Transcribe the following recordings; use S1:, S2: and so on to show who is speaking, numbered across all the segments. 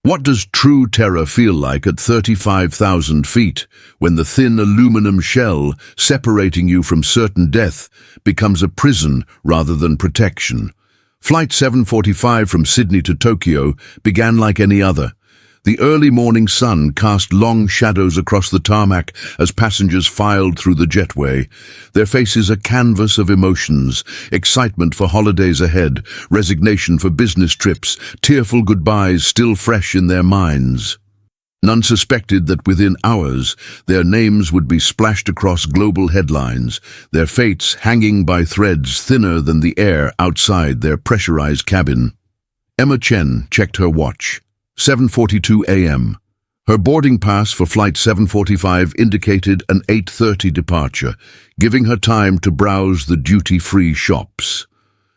S1: What does true terror feel like at 35,000 feet, when the thin aluminum shell separating you from certain death becomes a prison rather than protection? Flight 745 from Sydney to Tokyo began like any other. The early morning sun cast long shadows across the tarmac as passengers filed through the jetway, their faces a canvas of emotions: excitement for holidays ahead, resignation for business trips, tearful goodbyes still fresh in their minds. None suspected that within hours their names would be splashed across global headlines, their fates hanging by threads thinner than the air outside their pressurized cabin. Emma Chen checked her watch. 7:42 a.m. Her boarding pass for Flight 745 indicated an 8:30 departure, giving her time to browse the duty-free shops.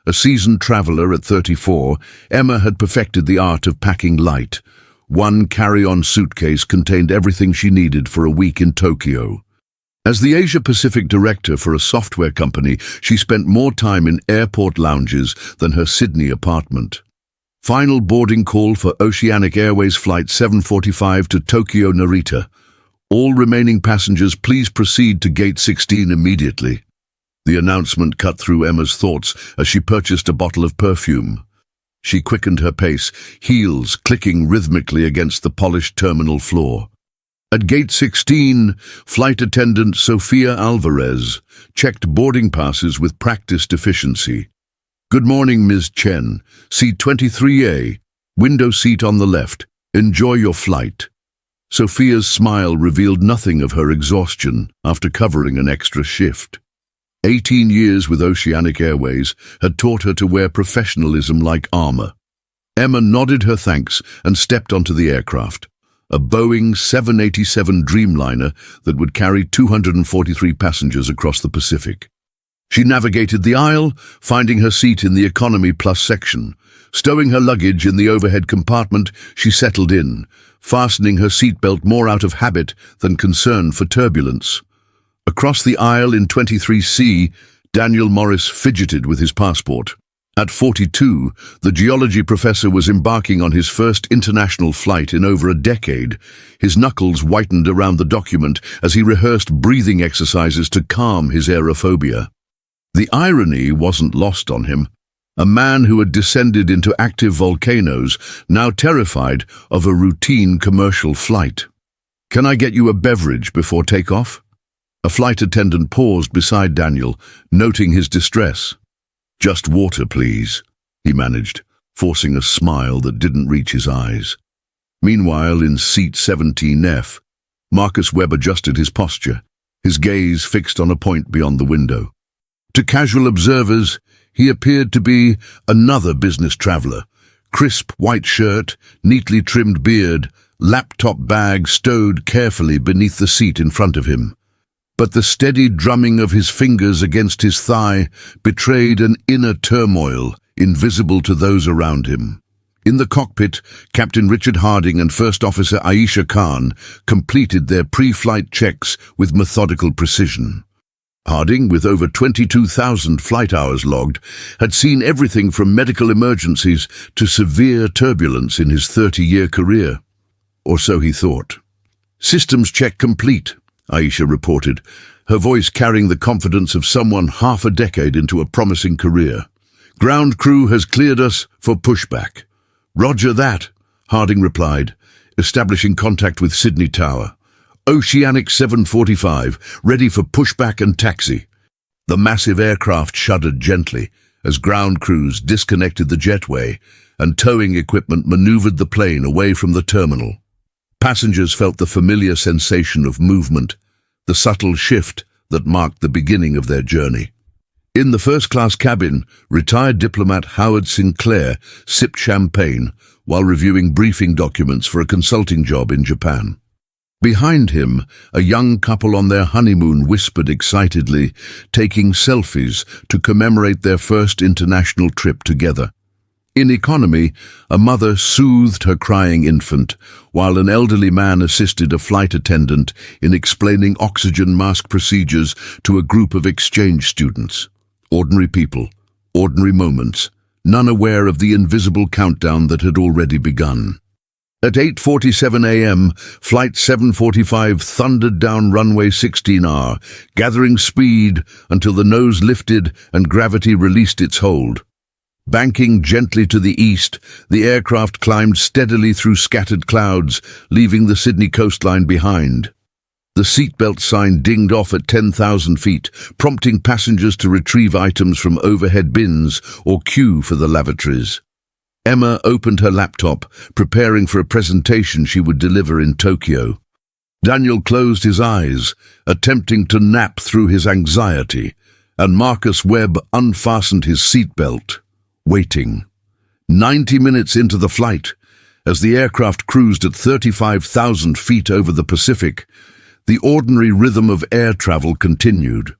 S1: A seasoned traveler at 34, Emma had perfected the art of packing light. One carry-on suitcase contained everything she needed for a week in Tokyo. As the Asia-Pacific director for a software company, she spent more time in airport lounges than her Sydney apartment. Final boarding call for Oceanic Airways Flight 745 to Tokyo Narita. All remaining passengers please proceed to Gate 16 immediately. The announcement cut through Emma's thoughts as she purchased a bottle of perfume. She quickened her pace, heels clicking rhythmically against the polished terminal floor. At Gate 16, flight attendant Sofia Alvarez checked boarding passes with practiced efficiency. "Good morning, Ms. Chen. Seat 23A, window seat on the left. Enjoy your flight." Sophia's smile revealed nothing of her exhaustion after covering an extra shift. 18 years with Oceanic Airways had taught her to wear professionalism like armor. Emma nodded her thanks and stepped onto the aircraft, a Boeing 787 Dreamliner that would carry 243 passengers across the Pacific. She navigated the aisle, finding her seat in the Economy Plus section. Stowing her luggage in the overhead compartment, she settled in, fastening her seatbelt more out of habit than concern for turbulence. Across the aisle in 23C, Daniel Morris fidgeted with his passport. At 42, the geology professor was embarking on his first international flight in over a decade. His knuckles whitened around the document as he rehearsed breathing exercises to calm his aerophobia. The irony wasn't lost on him. A man who had descended into active volcanoes, now terrified of a routine commercial flight. "Can I get you a beverage before takeoff?" A flight attendant paused beside Daniel, noting his distress. "Just water, please," he managed, forcing a smile that didn't reach his eyes. Meanwhile, in seat 17F, Marcus Webb adjusted his posture, his gaze fixed on a point beyond the window. To casual observers, he appeared to be another business traveler. Crisp white shirt, neatly trimmed beard, laptop bag stowed carefully beneath the seat in front of him. But the steady drumming of his fingers against his thigh betrayed an inner turmoil invisible to those around him. In the cockpit, Captain Richard Harding and First Officer Aisha Khan completed their pre-flight checks with methodical precision. Harding, with over 22,000 flight hours logged, had seen everything from medical emergencies to severe turbulence in his 30-year career. Or so he thought. "Systems check complete," Aisha reported, her voice carrying the confidence of someone half a decade into a promising career. "Ground crew has cleared us for pushback." "Roger that," Harding replied, establishing contact with Sydney Tower. "Oceanic 745, ready for pushback and taxi." The massive aircraft shuddered gently as ground crews disconnected the jetway and towing equipment maneuvered the plane away from the terminal. Passengers felt the familiar sensation of movement, the subtle shift that marked the beginning of their journey. In the first-class cabin, retired diplomat Howard Sinclair sipped champagne while reviewing briefing documents for a consulting job in Japan. Behind him, a young couple on their honeymoon whispered excitedly, taking selfies to commemorate their first international trip together. In economy, a mother soothed her crying infant, while an elderly man assisted a flight attendant in explaining oxygen mask procedures to a group of exchange students. Ordinary people, ordinary moments, none aware of the invisible countdown that had already begun. At 8:47 a.m., Flight 745 thundered down runway 16R, gathering speed until the nose lifted and gravity released its hold. Banking gently to the east, the aircraft climbed steadily through scattered clouds, leaving the Sydney coastline behind. The seatbelt sign dinged off at 10,000 feet, prompting passengers to retrieve items from overhead bins or queue for the lavatories. Emma opened her laptop, preparing for a presentation she would deliver in Tokyo. Daniel closed his eyes, attempting to nap through his anxiety, and Marcus Webb unfastened his seatbelt, waiting. 90 minutes into the flight, as the aircraft cruised at 35,000 feet over the Pacific, the ordinary rhythm of air travel continued.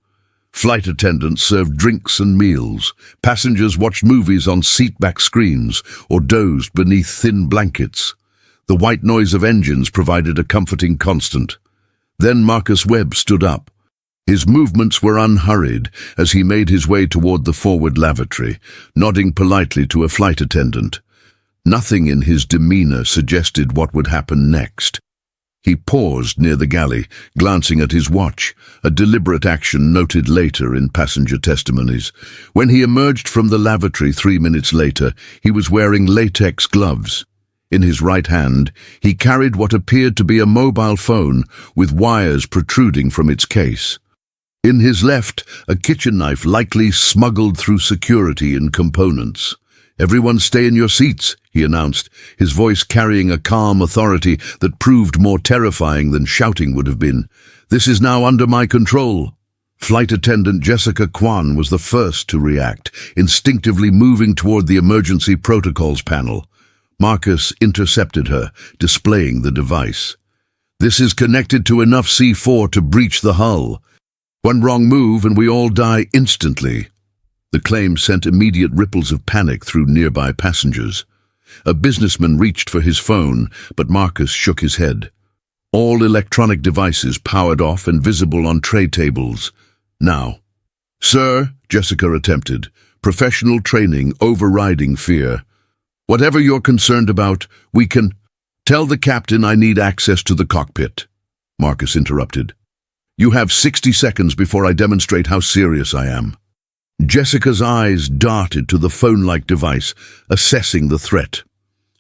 S1: Flight attendants served drinks and meals. Passengers watched movies on seatback screens or dozed beneath thin blankets. The white noise of engines provided a comforting constant. Then Marcus Webb stood up. His movements were unhurried as he made his way toward the forward lavatory, nodding politely to a flight attendant. Nothing in his demeanor suggested what would happen next. He paused near the galley, glancing at his watch, a deliberate action noted later in passenger testimonies. When he emerged from the lavatory 3 minutes later, he was wearing latex gloves. In his right hand, he carried what appeared to be a mobile phone with wires protruding from its case. In his left, a kitchen knife likely smuggled through security and components. "Everyone stay in your seats," he announced, his voice carrying a calm authority that proved more terrifying than shouting would have been. "This is now under my control." Flight attendant Jessica Kwan was the first to react, instinctively moving toward the emergency protocols panel. Marcus intercepted her, displaying the device. "This is connected to enough C4 to breach the hull. One wrong move and we all die instantly." The claim sent immediate ripples of panic through nearby passengers. A businessman reached for his phone, but Marcus shook his head. All electronic devices powered off and visible on tray tables. "Now." "Sir," Jessica attempted, professional training overriding fear. "Whatever you're concerned about, we can—" "Tell the captain I need access to the cockpit," Marcus interrupted. "You have 60 seconds before I demonstrate how serious I am." Jessica's eyes darted to the phone-like device, assessing the threat.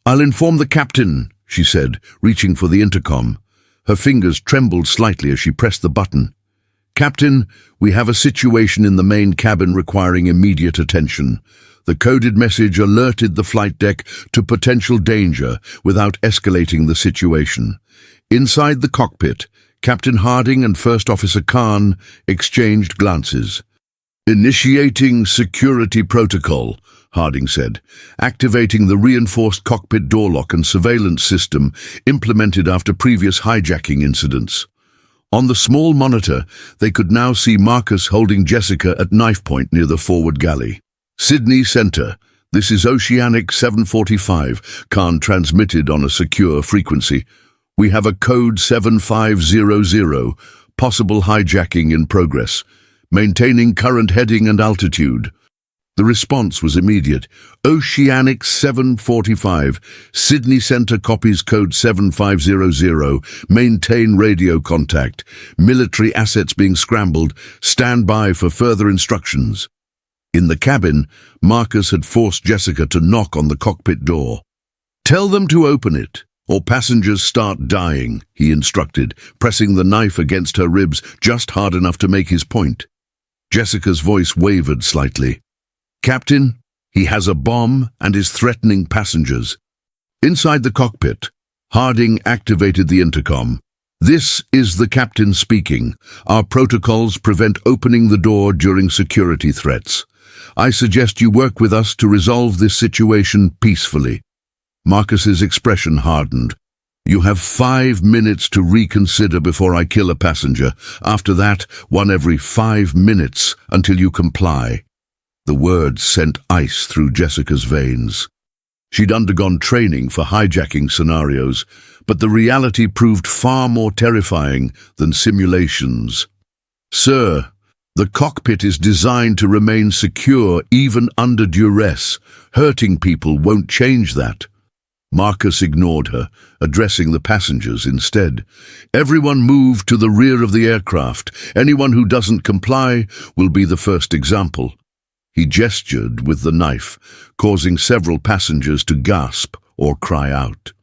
S1: "I'll inform the captain," she said, reaching for the intercom. Her fingers trembled slightly as she pressed the button. "Captain, we have a situation in the main cabin requiring immediate attention." The coded message alerted the flight deck to potential danger without escalating the situation. Inside the cockpit, Captain Harding and First Officer Khan exchanged glances. "Initiating security protocol," Harding said, activating the reinforced cockpit door lock and surveillance system implemented after previous hijacking incidents. On the small monitor, they could now see Marcus holding Jessica at knife point near the forward galley. "Sydney Center, this is Oceanic 745, Khan transmitted on a secure frequency. We have a code 7500, possible hijacking in progress. Maintaining current heading and altitude." The response was immediate. "Oceanic 745, Sydney Center copies code 7500, maintain radio contact. Military assets being scrambled, stand by for further instructions." In the cabin, Marcus had forced Jessica to knock on the cockpit door. "Tell them to open it, or passengers start dying," he instructed, pressing the knife against her ribs just hard enough to make his point. Jessica's voice wavered slightly. "Captain, he has a bomb and is threatening passengers." Inside the cockpit, Harding activated the intercom. "This is the captain speaking. Our protocols prevent opening the door during security threats. I suggest you work with us to resolve this situation peacefully." Marcus's expression hardened. "You have 5 minutes to reconsider before I kill a passenger. After that, one every 5 minutes until you comply." The words sent ice through Jessica's veins. She'd undergone training for hijacking scenarios, but the reality proved far more terrifying than simulations. "Sir, the cockpit is designed to remain secure even under duress. Hurting people won't change that." Marcus ignored her, addressing the passengers instead. Everyone move to the rear of the aircraft. Anyone who doesn't comply will be the first example. He gestured with the knife, causing several passengers to gasp or cry out.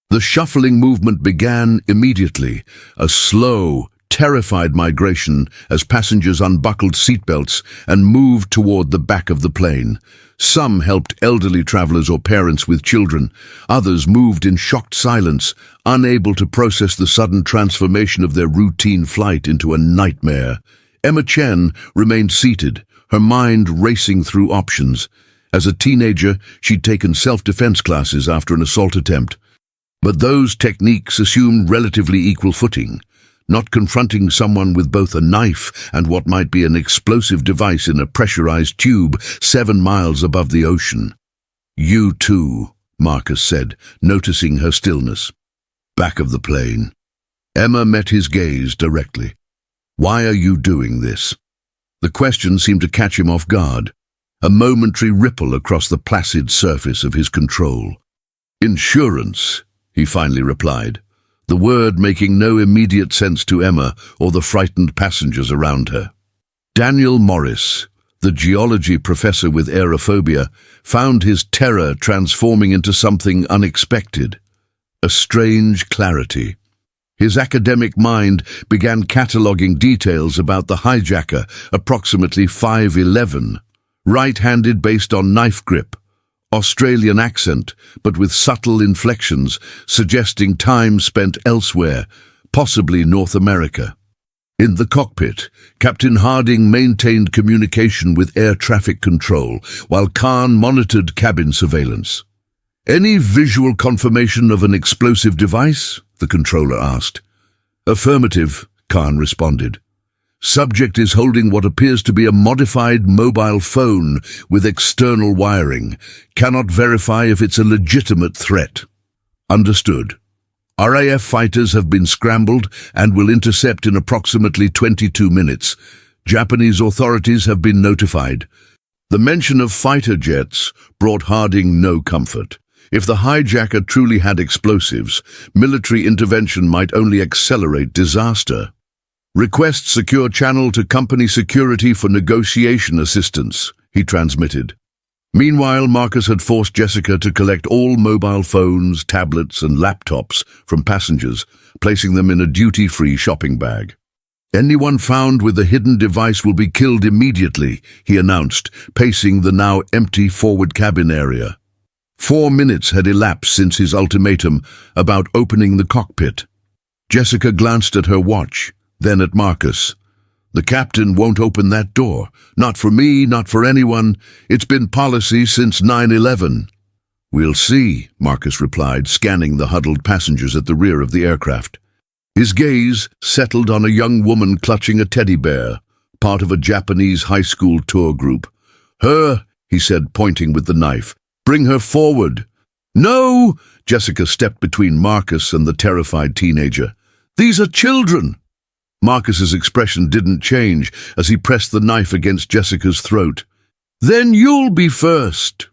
S1: The shuffling movement began immediately, a slow, terrified migration as passengers unbuckled seatbelts and moved toward the back of the plane. Some helped elderly travelers or parents with children. Others moved in shocked silence, unable to process the sudden transformation of their routine flight into a nightmare. Emma Chen remained seated, her mind racing through options. As a teenager, she'd taken self-defense classes after an assault attempt. But those techniques assumed relatively equal footing, not confronting someone with both a knife and what might be an explosive device in a pressurized tube 7 miles above the ocean. "You too," Marcus said, noticing her stillness. Back of the plane. Emma met his gaze directly. "Why are you doing this?" The question seemed to catch him off guard, a momentary ripple across the placid surface of his control. "Insurance," he finally replied, the word making no immediate sense to Emma or the frightened passengers around her. Daniel Morris, the geology professor with aerophobia, found his terror transforming into something unexpected, a strange clarity. His academic mind began cataloguing details about the hijacker, approximately 5'11", right-handed based on knife grip, Australian accent, but with subtle inflections, suggesting time spent elsewhere, possibly North America. In the cockpit, Captain Harding maintained communication with air traffic control, while Khan monitored cabin surveillance. "Any visual confirmation of an explosive device?" the controller asked. "Affirmative," Khan responded. "Subject is holding what appears to be a modified mobile phone with external wiring. Cannot verify if it's a legitimate threat." "Understood. RAF fighters have been scrambled and will intercept in approximately 22 minutes. Japanese authorities have been notified." The mention of fighter jets brought Harding no comfort. If the hijacker truly had explosives, military intervention might only accelerate disaster. "Request secure channel to company security for negotiation assistance," he transmitted. Meanwhile, Marcus had forced Jessica to collect all mobile phones, tablets, and laptops from passengers, placing them in a duty-free shopping bag. "Anyone found with a hidden device will be killed immediately," he announced, pacing the now empty forward cabin area. 4 minutes had elapsed since his ultimatum about opening the cockpit. Jessica glanced at her watch, then at Marcus. "The captain won't open that door. Not for me, not for anyone. It's been policy since 9/11. "We'll see," Marcus replied, scanning the huddled passengers at the rear of the aircraft. His gaze settled on a young woman clutching a teddy bear, part of a Japanese high school tour group. "Her," he said, pointing with the knife. "Bring her forward." "No!" Jessica stepped between Marcus and the terrified teenager. "These are children!" Marcus's expression didn't change as he pressed the knife against Jessica's throat. "Then you'll be first."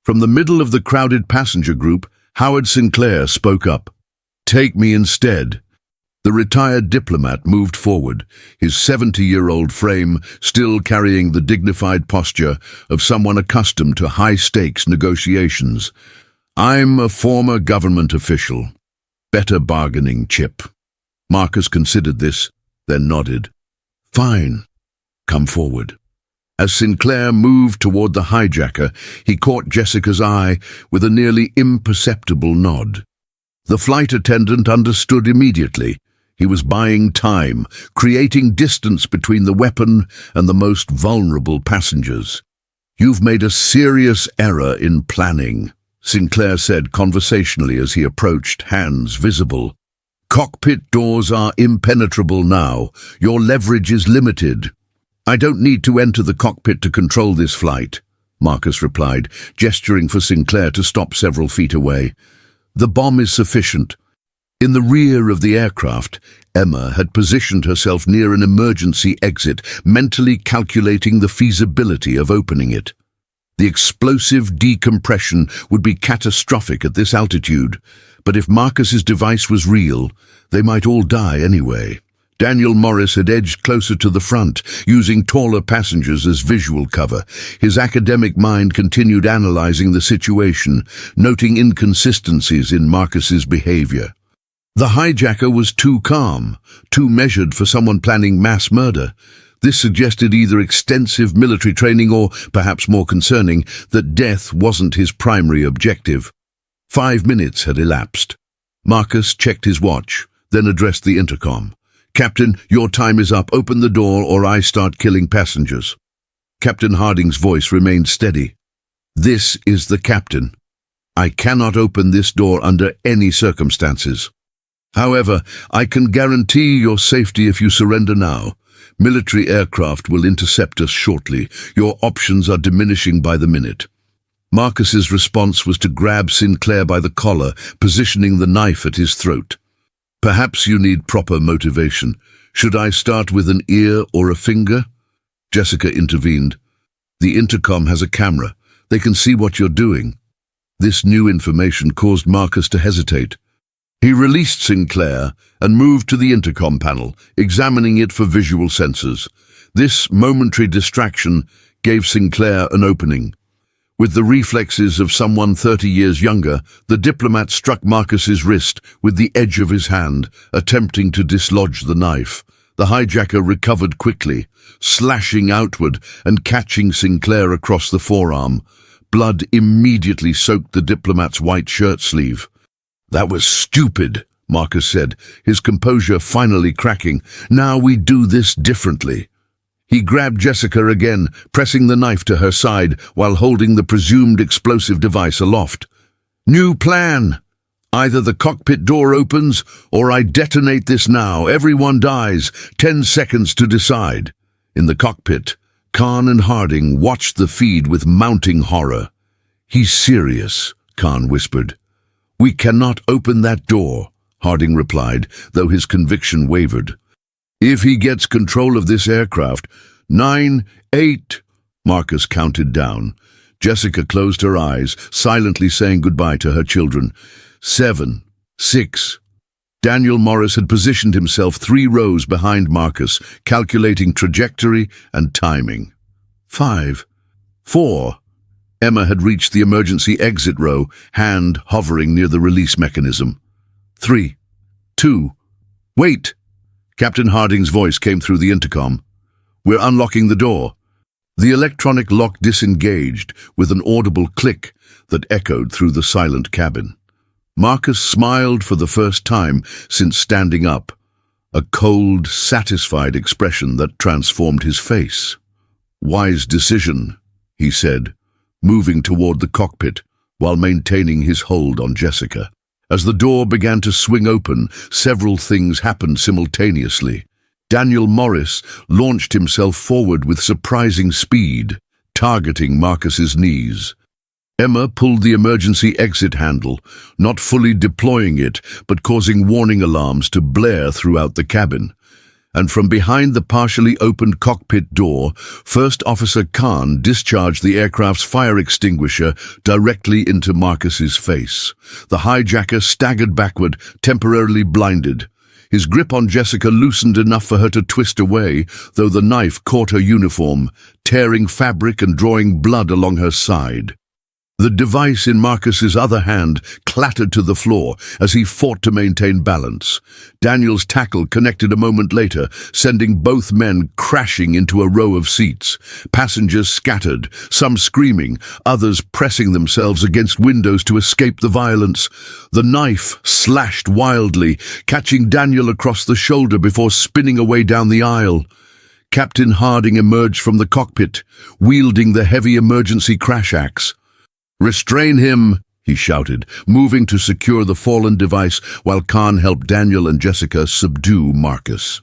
S1: From the middle of the crowded passenger group, Howard Sinclair spoke up. "Take me instead." The retired diplomat moved forward, his 70-year-old frame still carrying the dignified posture of someone accustomed to high-stakes negotiations. "I'm a former government official. Better bargaining chip." Marcus considered this, then nodded. "Fine. Come forward." As Sinclair moved toward the hijacker, he caught Jessica's eye with a nearly imperceptible nod. The flight attendant understood immediately. He was buying time, creating distance between the weapon and the most vulnerable passengers. "You've made a serious error in planning," Sinclair said conversationally as he approached, hands visible. "Cockpit doors are impenetrable now. Your leverage is limited." "I don't need to enter the cockpit to control this flight," Marcus replied, gesturing for Sinclair to stop several feet away. "The bomb is sufficient." In the rear of the aircraft, Emma had positioned herself near an emergency exit, mentally calculating the feasibility of opening it. The explosive decompression would be catastrophic at this altitude, but if Marcus's device was real, they might all die anyway. Daniel Morris had edged closer to the front, using taller passengers as visual cover. His academic mind continued analyzing the situation, noting inconsistencies in Marcus's behavior. The hijacker was too calm, too measured for someone planning mass murder. This suggested either extensive military training or, perhaps more concerning, that death wasn't his primary objective. 5 minutes had elapsed. Marcus checked his watch, then addressed the intercom. "Captain, your time is up. Open the door or I start killing passengers." Captain Harding's voice remained steady. "This is the captain. I cannot open this door under any circumstances. However, I can guarantee your safety if you surrender now. Military aircraft will intercept us shortly. Your options are diminishing by the minute." Marcus's response was to grab Sinclair by the collar, positioning the knife at his throat. "Perhaps you need proper motivation. Should I start with an ear or a finger?" Jessica intervened. "The intercom has a camera. They can see what you're doing." This new information caused Marcus to hesitate. He released Sinclair and moved to the intercom panel, examining it for visual sensors. This momentary distraction gave Sinclair an opening. With the reflexes of someone 30 years younger, the diplomat struck Marcus's wrist with the edge of his hand, attempting to dislodge the knife. The hijacker recovered quickly, slashing outward and catching Sinclair across the forearm. Blood immediately soaked the diplomat's white shirt sleeve. "That was stupid," Marcus said, his composure finally cracking. "Now we do this differently." He grabbed Jessica again, pressing the knife to her side while holding the presumed explosive device aloft. "New plan. Either the cockpit door opens or I detonate this now. Everyone dies. 10 seconds to decide." In the cockpit, Khan and Harding watched the feed with mounting horror. "He's serious," Khan whispered. "We cannot open that door," Harding replied, though his conviction wavered. "If he gets control of this aircraft, 9, 8, Marcus counted down. Jessica closed her eyes, silently saying goodbye to her children. 7, 6. Daniel Morris had positioned himself 3 rows behind Marcus, calculating trajectory and timing. 5, 4. Emma had reached the emergency exit row, hand hovering near the release mechanism. 3, 2. "Wait!" Captain Harding's voice came through the intercom. "We're unlocking the door." The electronic lock disengaged with an audible click that echoed through the silent cabin. Marcus smiled for the first time since standing up, a cold, satisfied expression that transformed his face. "Wise decision," he said, moving toward the cockpit while maintaining his hold on Jessica. As the door began to swing open, several things happened simultaneously. Daniel Morris launched himself forward with surprising speed, targeting Marcus's knees. Emma pulled the emergency exit handle, not fully deploying it, but causing warning alarms to blare throughout the cabin. And from behind the partially opened cockpit door, First Officer Khan discharged the aircraft's fire extinguisher directly into Marcus's face. The hijacker staggered backward, temporarily blinded. His grip on Jessica loosened enough for her to twist away, though the knife caught her uniform, tearing fabric and drawing blood along her side. The device in Marcus's other hand clattered to the floor as he fought to maintain balance. Daniel's tackle connected a moment later, sending both men crashing into a row of seats. Passengers scattered, some screaming, others pressing themselves against windows to escape the violence. The knife slashed wildly, catching Daniel across the shoulder before spinning away down the aisle. Captain Harding emerged from the cockpit, wielding the heavy emergency crash axe. "Restrain him," he shouted, moving to secure the fallen device while Khan helped Daniel and Jessica subdue Marcus.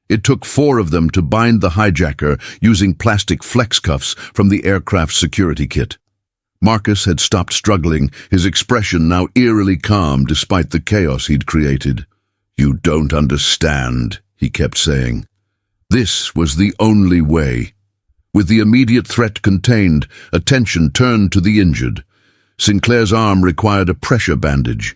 S1: It took 4 of them to bind the hijacker using plastic flex cuffs from the aircraft's security kit. Marcus had stopped struggling, his expression now eerily calm despite the chaos he'd created. "You don't understand," he kept saying. "This was the only way." With the immediate threat contained, attention turned to the injured. Sinclair's arm required a pressure bandage.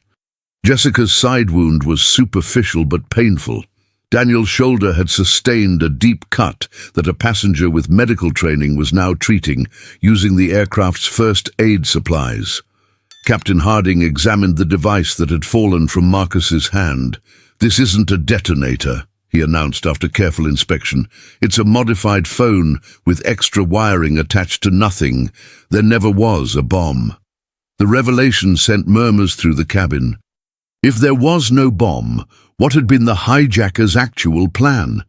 S1: Jessica's side wound was superficial but painful. Daniel's shoulder had sustained a deep cut that a passenger with medical training was now treating, using the aircraft's first aid supplies. Captain Harding examined the device that had fallen from Marcus's hand. "This isn't a detonator," he announced after careful inspection. "It's a modified phone with extra wiring attached to nothing. There never was a bomb." The revelation sent murmurs through the cabin. If there was no bomb, what had been the hijacker's actual plan?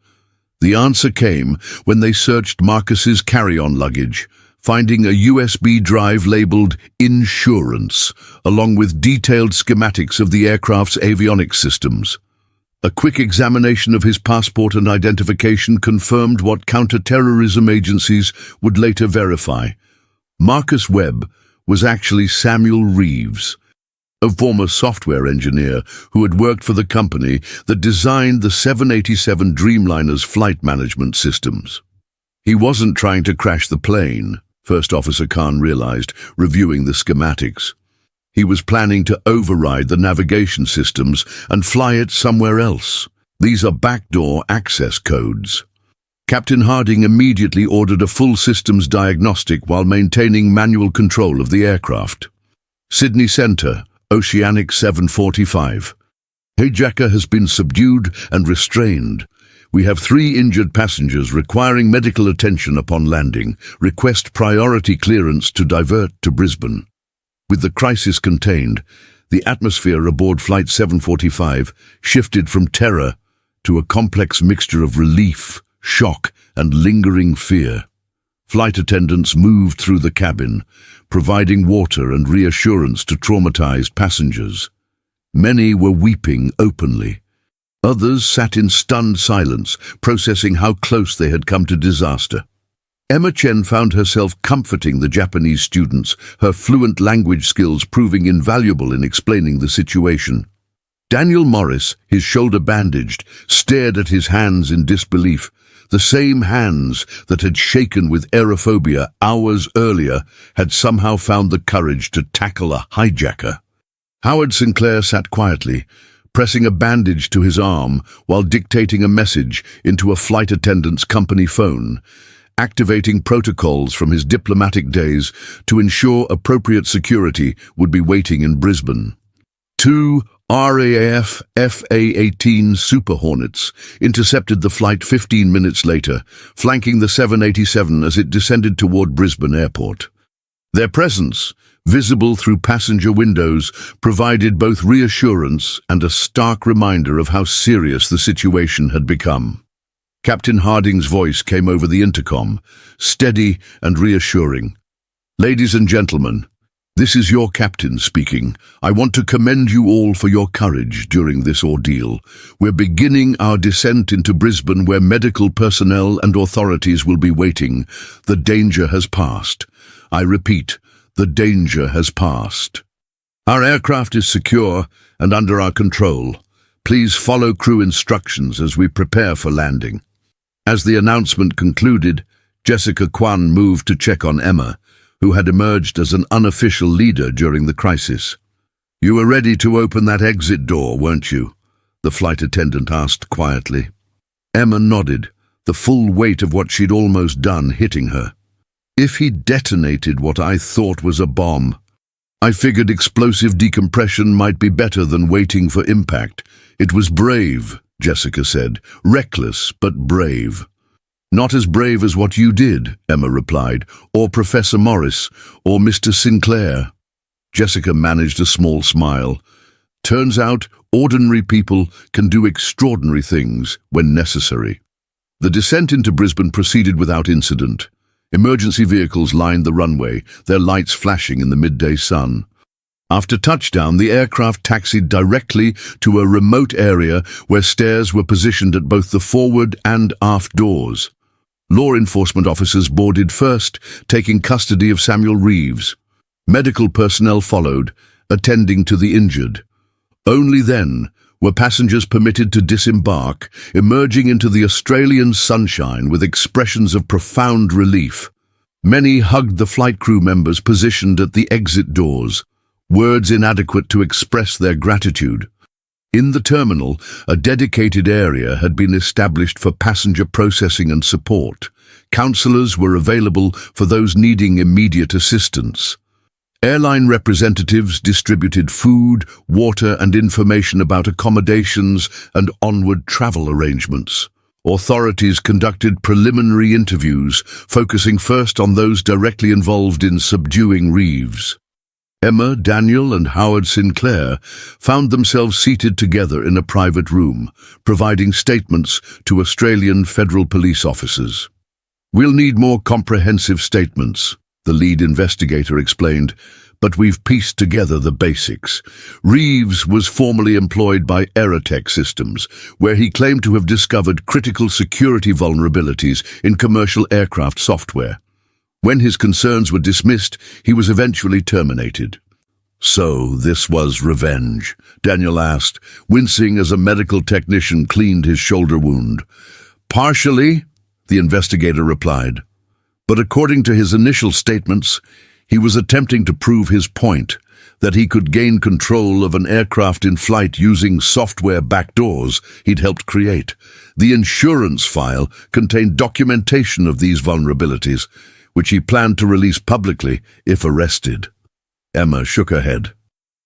S1: The answer came when they searched Marcus's carry-on luggage, finding a USB drive labeled "Insurance", along with detailed schematics of the aircraft's avionics systems. A quick examination of his passport and identification confirmed what counter-terrorism agencies would later verify. Marcus Webb was actually Samuel Reeves, a former software engineer who had worked for the company that designed the 787 Dreamliner's flight management systems. He wasn't trying to crash the plane, First Officer Khan realized, reviewing the schematics. He was planning to override the navigation systems and fly it somewhere else. These are backdoor access codes. Captain Harding immediately ordered a full systems diagnostic while maintaining manual control of the aircraft. Sydney Center, Oceanic 745. Hijacker has been subdued and restrained. We have 3 injured passengers requiring medical attention upon landing. Request priority clearance to divert to Brisbane. With the crisis contained, the atmosphere aboard Flight 745 shifted from terror to a complex mixture of relief, shock, and lingering fear. Flight attendants moved through the cabin, providing water and reassurance to traumatized passengers. Many were weeping openly. Others sat in stunned silence, processing how close they had come to disaster. Emma Chen found herself comforting the Japanese students, her fluent language skills proving invaluable in explaining the situation. Daniel Morris, his shoulder bandaged, stared at his hands in disbelief. The same hands that had shaken with aerophobia hours earlier had somehow found the courage to tackle a hijacker. Howard Sinclair sat quietly, pressing a bandage to his arm while dictating a message into a flight attendant's company phone, activating protocols from his diplomatic days to ensure appropriate security would be waiting in Brisbane. 2 RAF FA-18 Super Hornets intercepted the flight 15 minutes later, flanking the 787 as it descended toward Brisbane Airport. Their presence, visible through passenger windows, provided both reassurance and a stark reminder of how serious the situation had become. Captain Harding's voice came over the intercom, steady and reassuring. "Ladies and gentlemen, this is your captain speaking. I want to commend you all for your courage during this ordeal. We're beginning our descent into Brisbane where medical personnel and authorities will be waiting. The danger has passed. I repeat, the danger has passed. Our aircraft is secure and under our control. Please follow crew instructions as we prepare for landing." As the announcement concluded, Jessica Kwan moved to check on Emma, who had emerged as an unofficial leader during the crisis. "You were ready to open that exit door, weren't you?" the flight attendant asked quietly. Emma nodded, the full weight of what she'd almost done hitting her. "If he detonated what I thought was a bomb, I figured explosive decompression might be better than waiting for impact. It was brave," Jessica said. "Reckless, but brave." "Not as brave as what you did," Emma replied, "or Professor Morris, or Mr. Sinclair." Jessica managed a small smile. "Turns out, ordinary people can do extraordinary things when necessary." The descent into Brisbane proceeded without incident. Emergency vehicles lined the runway, their lights flashing in the midday sun. After touchdown, the aircraft taxied directly to a remote area where stairs were positioned at both the forward and aft doors. Law enforcement officers boarded first, taking custody of Samuel Reeves. Medical personnel followed, attending to the injured. Only then, were passengers permitted to disembark, emerging into the Australian sunshine with expressions of profound relief. Many hugged the flight crew members positioned at the exit doors, words inadequate to express their gratitude. In the terminal, a dedicated area had been established for passenger processing and support. Counselors were available for those needing immediate assistance. Airline representatives distributed food, water, and information about accommodations and onward travel arrangements. Authorities conducted preliminary interviews, focusing first on those directly involved in subduing Reeves. Emma, Daniel, and Howard Sinclair found themselves seated together in a private room, providing statements to Australian Federal Police officers. "We'll need more comprehensive statements," the lead investigator explained, "but we've pieced together the basics." Reeves was formerly employed by Aerotech Systems, where he claimed to have discovered critical security vulnerabilities in commercial aircraft software. When his concerns were dismissed, he was eventually terminated. "So this was revenge?" Daniel asked, wincing as a medical technician cleaned his shoulder wound. "Partially," the investigator replied. "But according to his initial statements, he was attempting to prove his point, that he could gain control of an aircraft in flight using software backdoors he'd helped create. The insurance file contained documentation of these vulnerabilities, which he planned to release publicly if arrested." Emma shook her head.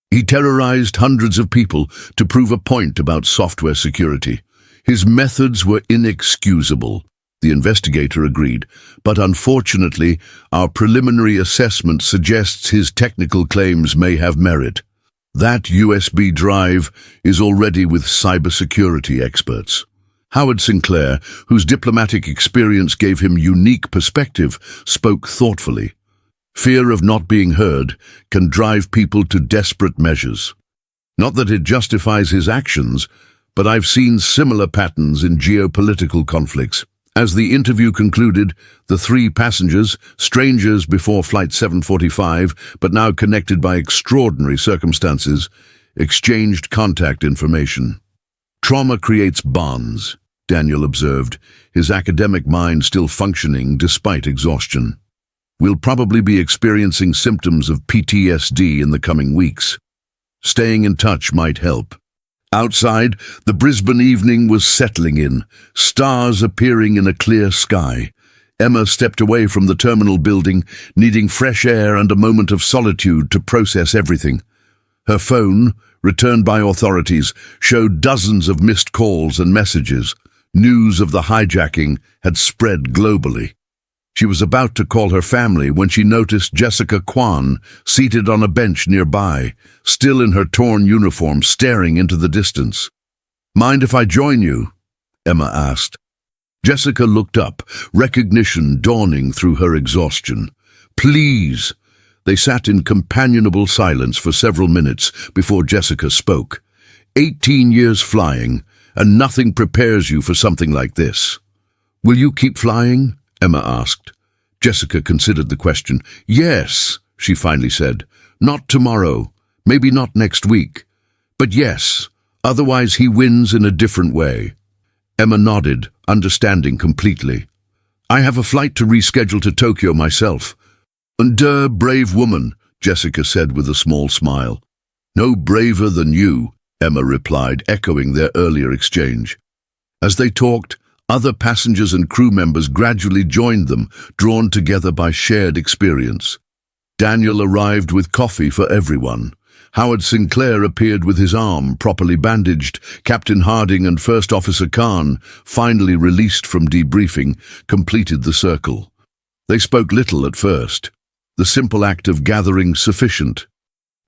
S1: "He terrorized hundreds of people to prove a point about software security. His methods were inexcusable," the investigator agreed, "but unfortunately, our preliminary assessment suggests his technical claims may have merit. That USB drive is already with cybersecurity experts." Howard Sinclair, whose diplomatic experience gave him unique perspective, spoke thoughtfully. "Fear of not being heard can drive people to desperate measures. Not that it justifies his actions, but I've seen similar patterns in geopolitical conflicts." As the interview concluded, the three passengers, strangers before Flight 745, but now connected by extraordinary circumstances, exchanged contact information. "Trauma creates bonds," Daniel observed, his academic mind still functioning despite exhaustion. "We'll probably be experiencing symptoms of PTSD in the coming weeks. Staying in touch might help." Outside, the Brisbane evening was settling in, stars appearing in a clear sky. Emma stepped away from the terminal building, needing fresh air and a moment of solitude to process everything. Her phone, returned by authorities, showed dozens of missed calls and messages. News of the hijacking had spread globally. She was about to call her family when she noticed Jessica Kwan seated on a bench nearby, still in her torn uniform, staring into the distance. "Mind if I join you?" Emma asked. Jessica looked up, recognition dawning through her exhaustion. "Please." They sat in companionable silence for several minutes before Jessica spoke. 18 years flying, and nothing prepares you for something like this." "Will you keep flying?" Emma asked. Jessica considered the question. "Yes," she finally said. "Not tomorrow, maybe not next week. But yes, otherwise he wins in a different way." Emma nodded, understanding completely. "I have a flight to reschedule to Tokyo myself." Brave woman," Jessica said with a small smile. "No braver than you," Emma replied, echoing their earlier exchange. As they talked, other passengers and crew members gradually joined them, drawn together by shared experience. Daniel arrived with coffee for everyone. Howard Sinclair appeared with his arm properly bandaged. Captain Harding and First Officer Khan, finally released from debriefing, completed the circle. They spoke little at first, the simple act of gathering sufficient.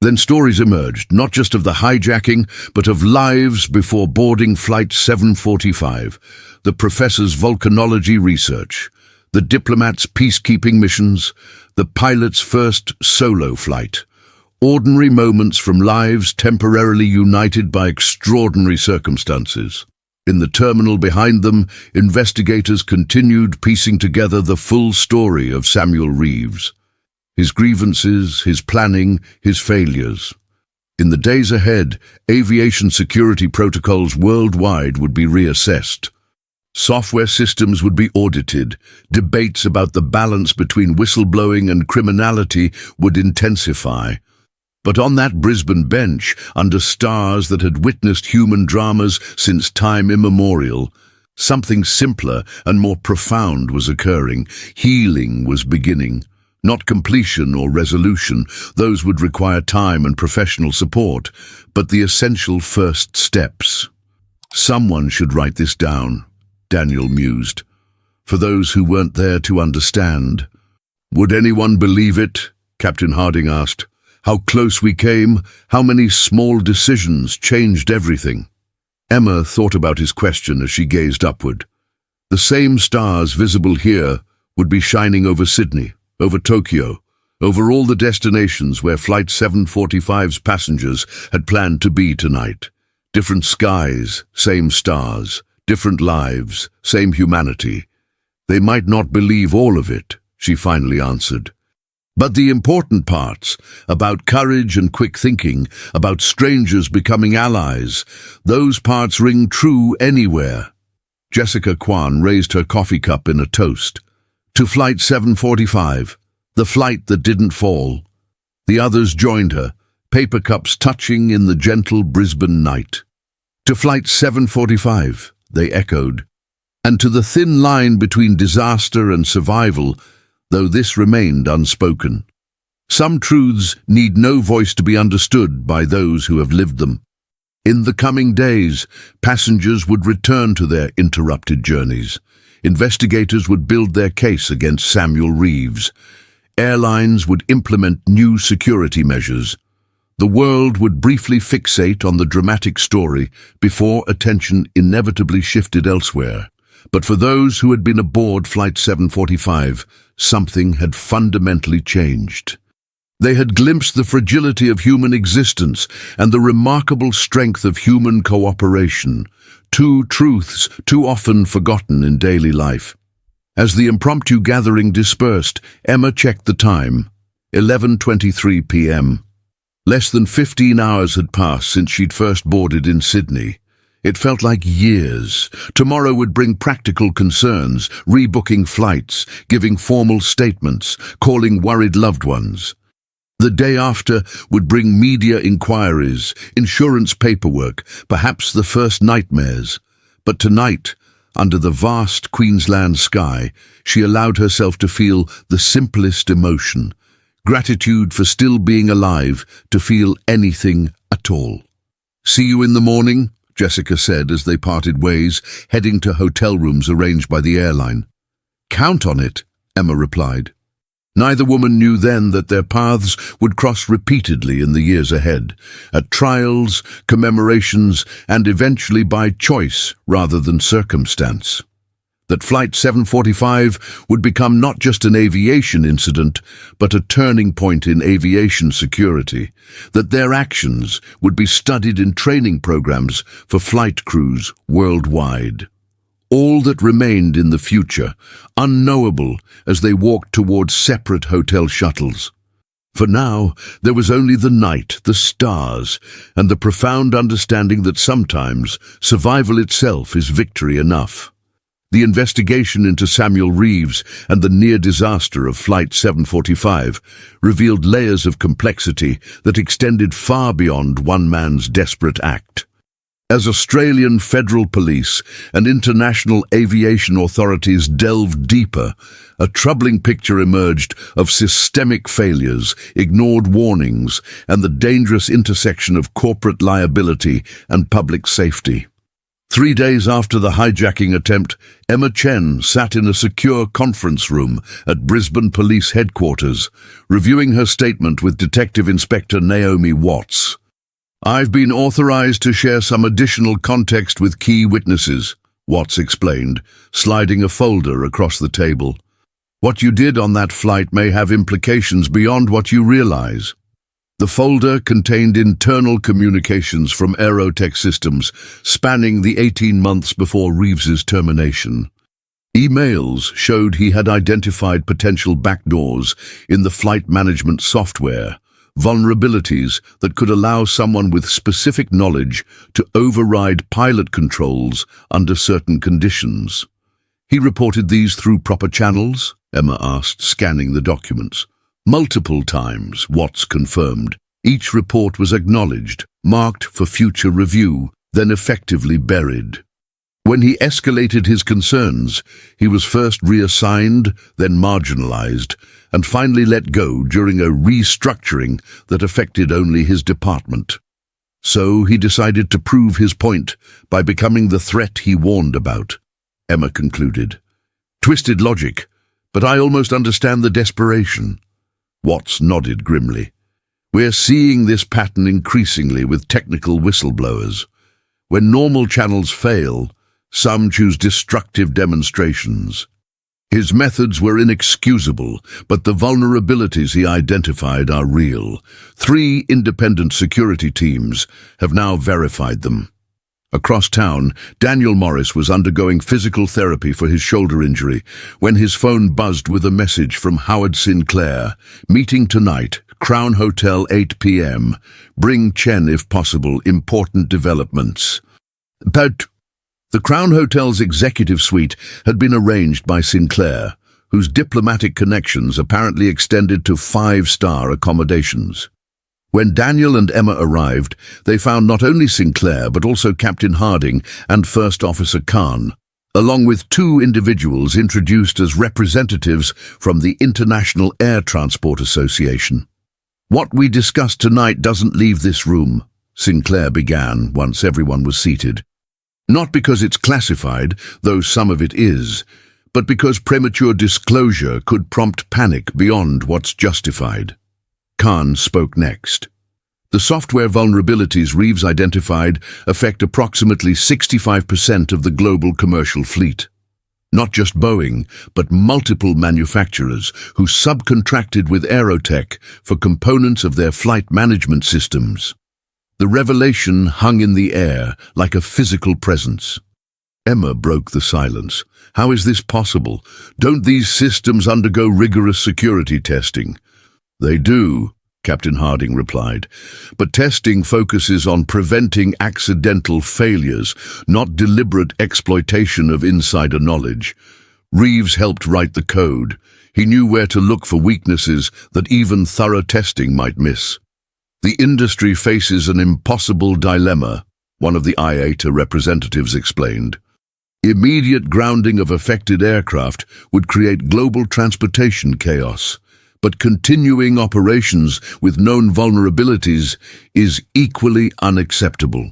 S1: Then stories emerged, not just of the hijacking, but of lives before boarding Flight 745, the professor's volcanology research, the diplomat's peacekeeping missions, the pilot's first solo flight. Ordinary moments from lives temporarily united by extraordinary circumstances. In the terminal behind them, investigators continued piecing together the full story of Samuel Reeves. His grievances, his planning, his failures. In the days ahead, aviation security protocols worldwide would be reassessed. Software systems would be audited. Debates about the balance between whistleblowing and criminality would intensify. But on that Brisbane bench, under stars that had witnessed human dramas since time immemorial, something simpler and more profound was occurring. Healing was beginning. Not completion or resolution, those would require time and professional support, but the essential first steps. Someone should write this down, Daniel mused, for those who weren't there to understand. Would anyone believe it? Captain Harding asked. How close we came, how many small decisions changed everything. Emma thought about his question as she gazed upward. The same stars visible here would be shining over Sydney, over Tokyo, over all the destinations where Flight 745's passengers had planned to be tonight. Different skies, same stars, different lives, same humanity. They might not believe all of it, she finally answered. But the important parts, about courage and quick thinking, about strangers becoming allies, those parts ring true anywhere. Jessica Kwan raised her coffee cup in a toast. To Flight 745, the flight that didn't fall. The others joined her, paper cups touching in the gentle Brisbane night. To Flight 745, they echoed. And to the thin line between disaster and survival, though this remained unspoken. Some truths need no voice to be understood by those who have lived them. In the coming days, passengers would return to their interrupted journeys. Investigators would build their case against Samuel Reeves. Airlines would implement new security measures. The world would briefly fixate on the dramatic story before attention inevitably shifted elsewhere. But for those who had been aboard Flight 745, something had fundamentally changed. They had glimpsed the fragility of human existence and the remarkable strength of human cooperation, two truths too often forgotten in daily life. As the impromptu gathering dispersed, Emma checked the time. 11:23 p.m. Less than 15 hours had passed since she'd first boarded in Sydney. It felt like years. Tomorrow would bring practical concerns, rebooking flights, giving formal statements, calling worried loved ones. The day after would bring media inquiries, insurance paperwork, perhaps the first nightmares. But tonight, under the vast Queensland sky, she allowed herself to feel the simplest emotion, gratitude for still being alive, to feel anything at all. "See you in the morning," Jessica said as they parted ways, heading to hotel rooms arranged by the airline. "Count on it," Emma replied. Neither woman knew then that their paths would cross repeatedly in the years ahead, at trials, commemorations, and eventually by choice rather than circumstance. That Flight 745 would become not just an aviation incident, but a turning point in aviation security. That their actions would be studied in training programs for flight crews worldwide. All that remained in the future, unknowable as they walked towards separate hotel shuttles. For now, there was only the night, the stars, and the profound understanding that sometimes survival itself is victory enough. The investigation into Samuel Reeves and the near disaster of Flight 745 revealed layers of complexity that extended far beyond one man's desperate act. As Australian federal police and international aviation authorities delved deeper, a troubling picture emerged of systemic failures, ignored warnings, and the dangerous intersection of corporate liability and public safety. 3 days after the hijacking attempt, Emma Chen sat in a secure conference room at Brisbane Police Headquarters, reviewing her statement with Detective Inspector Naomi Watts. "I've been authorized to share some additional context with key witnesses," Watts explained, sliding a folder across the table. "What you did on that flight may have implications beyond what you realize." The folder contained internal communications from Aerotech Systems spanning the 18 months before Reeves's termination. Emails showed he had identified potential backdoors in the flight management software, vulnerabilities that could allow someone with specific knowledge to override pilot controls under certain conditions. He reported these through proper channels? Emma asked, scanning the documents. Multiple times, Watts confirmed. Each report was acknowledged, marked for future review, then effectively buried. When he escalated his concerns, he was first reassigned, then marginalized, and finally let go during a restructuring that affected only his department. So he decided to prove his point by becoming the threat he warned about, Emma concluded. Twisted logic, but I almost understand the desperation. Watts nodded grimly. We're seeing this pattern increasingly with technical whistleblowers. When normal channels fail, some choose destructive demonstrations. His methods were inexcusable, but the vulnerabilities he identified are real. 3 independent security teams have now verified them. Across town, Daniel Morris was undergoing physical therapy for his shoulder injury when his phone buzzed with a message from Howard Sinclair. Meeting tonight, Crown Hotel, 8 p.m. Bring Chen if possible, important developments. But the Crown Hotel's executive suite had been arranged by Sinclair, whose diplomatic connections apparently extended to 5-star accommodations. When Daniel and Emma arrived, they found not only Sinclair but also Captain Harding and First Officer Khan, along with 2 individuals introduced as representatives from the International Air Transport Association. What we discussed tonight doesn't leave this room, Sinclair began once everyone was seated. Not because it's classified, though some of it is, but because premature disclosure could prompt panic beyond what's justified. Khan spoke next. The software vulnerabilities Reeves identified affect approximately 65% of the global commercial fleet. Not just Boeing, but multiple manufacturers who subcontracted with Aerotech for components of their flight management systems. The revelation hung in the air like a physical presence. Emma broke the silence. How is this possible? Don't these systems undergo rigorous security testing? They do, Captain Harding replied, but testing focuses on preventing accidental failures, not deliberate exploitation of insider knowledge. Reeves helped write the code. He knew where to look for weaknesses that even thorough testing might miss. The industry faces an impossible dilemma, one of the IATA representatives explained. Immediate grounding of affected aircraft would create global transportation chaos, but continuing operations with known vulnerabilities is equally unacceptable.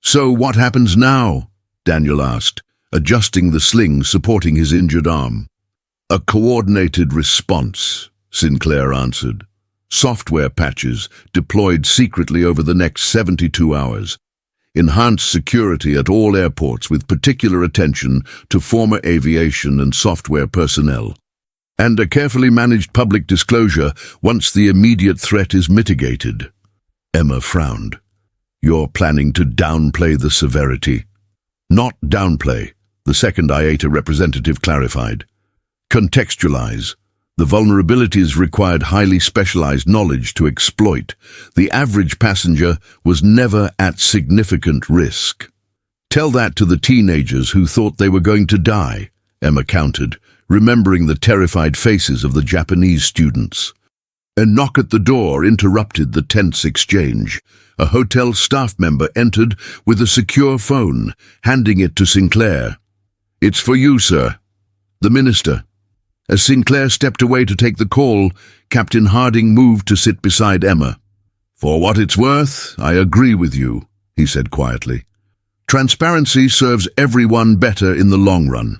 S1: So what happens now? Daniel asked, adjusting the sling supporting his injured arm. A coordinated response, Sinclair answered. Software patches deployed secretly over the next 72 hours. Enhanced security at all airports with particular attention to former aviation and software personnel. And a carefully managed public disclosure once the immediate threat is mitigated. Emma frowned. You're planning to downplay the severity. Not downplay, the second IATA representative clarified. Contextualize. The vulnerabilities required highly specialized knowledge to exploit. The average passenger was never at significant risk. Tell that to the teenagers who thought they were going to die, Emma countered, remembering the terrified faces of the Japanese students. A knock at the door interrupted the tense exchange. A hotel staff member entered with a secure phone, handing it to Sinclair. It's for you, sir. The minister. As Sinclair stepped away to take the call, Captain Harding moved to sit beside Emma. For what it's worth, I agree with you, he said quietly. Transparency serves everyone better in the long run.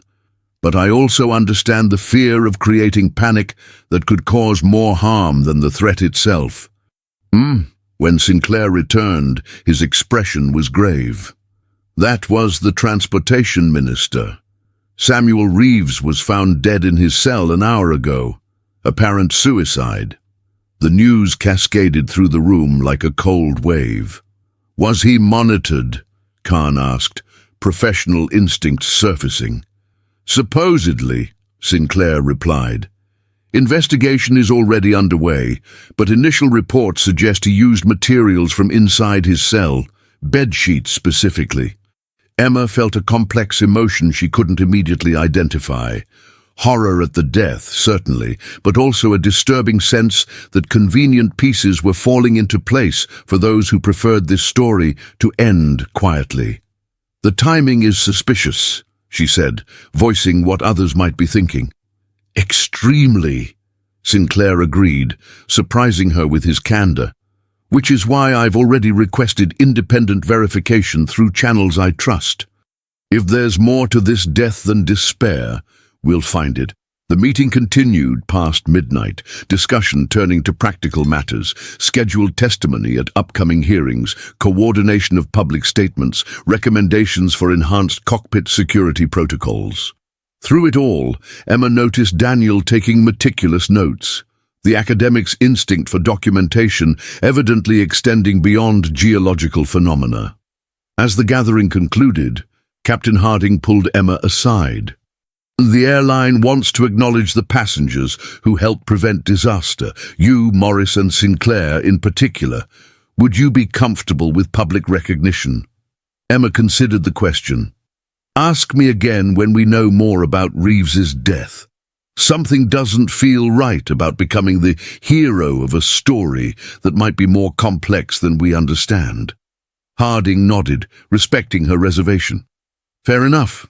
S1: But I also understand the fear of creating panic that could cause more harm than the threat itself. When Sinclair returned, his expression was grave. That was the transportation minister. Samuel Reeves was found dead in his cell an hour ago. Apparent suicide. The news cascaded through the room like a cold wave. Was he monitored? Khan asked, professional instincts surfacing. Supposedly, Sinclair replied. Investigation is already underway, but initial reports suggest he used materials from inside his cell, bedsheets specifically. Emma felt a complex emotion she couldn't immediately identify. Horror at the death, certainly, but also a disturbing sense that convenient pieces were falling into place for those who preferred this story to end quietly. "The timing is suspicious," she said, voicing what others might be thinking. "Extremely," Sinclair agreed, surprising her with his candor. "Which is why I've already requested independent verification through channels I trust. If there's more to this death than despair, we'll find it." The meeting continued past midnight, discussion turning to practical matters, scheduled testimony at upcoming hearings, coordination of public statements, recommendations for enhanced cockpit security protocols. Through it all, Emma noticed Daniel taking meticulous notes, the academic's instinct for documentation evidently extending beyond geological phenomena. As the gathering concluded, Captain Harding pulled Emma aside. "The airline wants to acknowledge the passengers who helped prevent disaster, you, Morris, and Sinclair in particular. Would you be comfortable with public recognition?" Emma considered the question. "Ask me again when we know more about Reeves's death. Something doesn't feel right about becoming the hero of a story that might be more complex than we understand." Harding nodded, respecting her reservation. "Fair enough.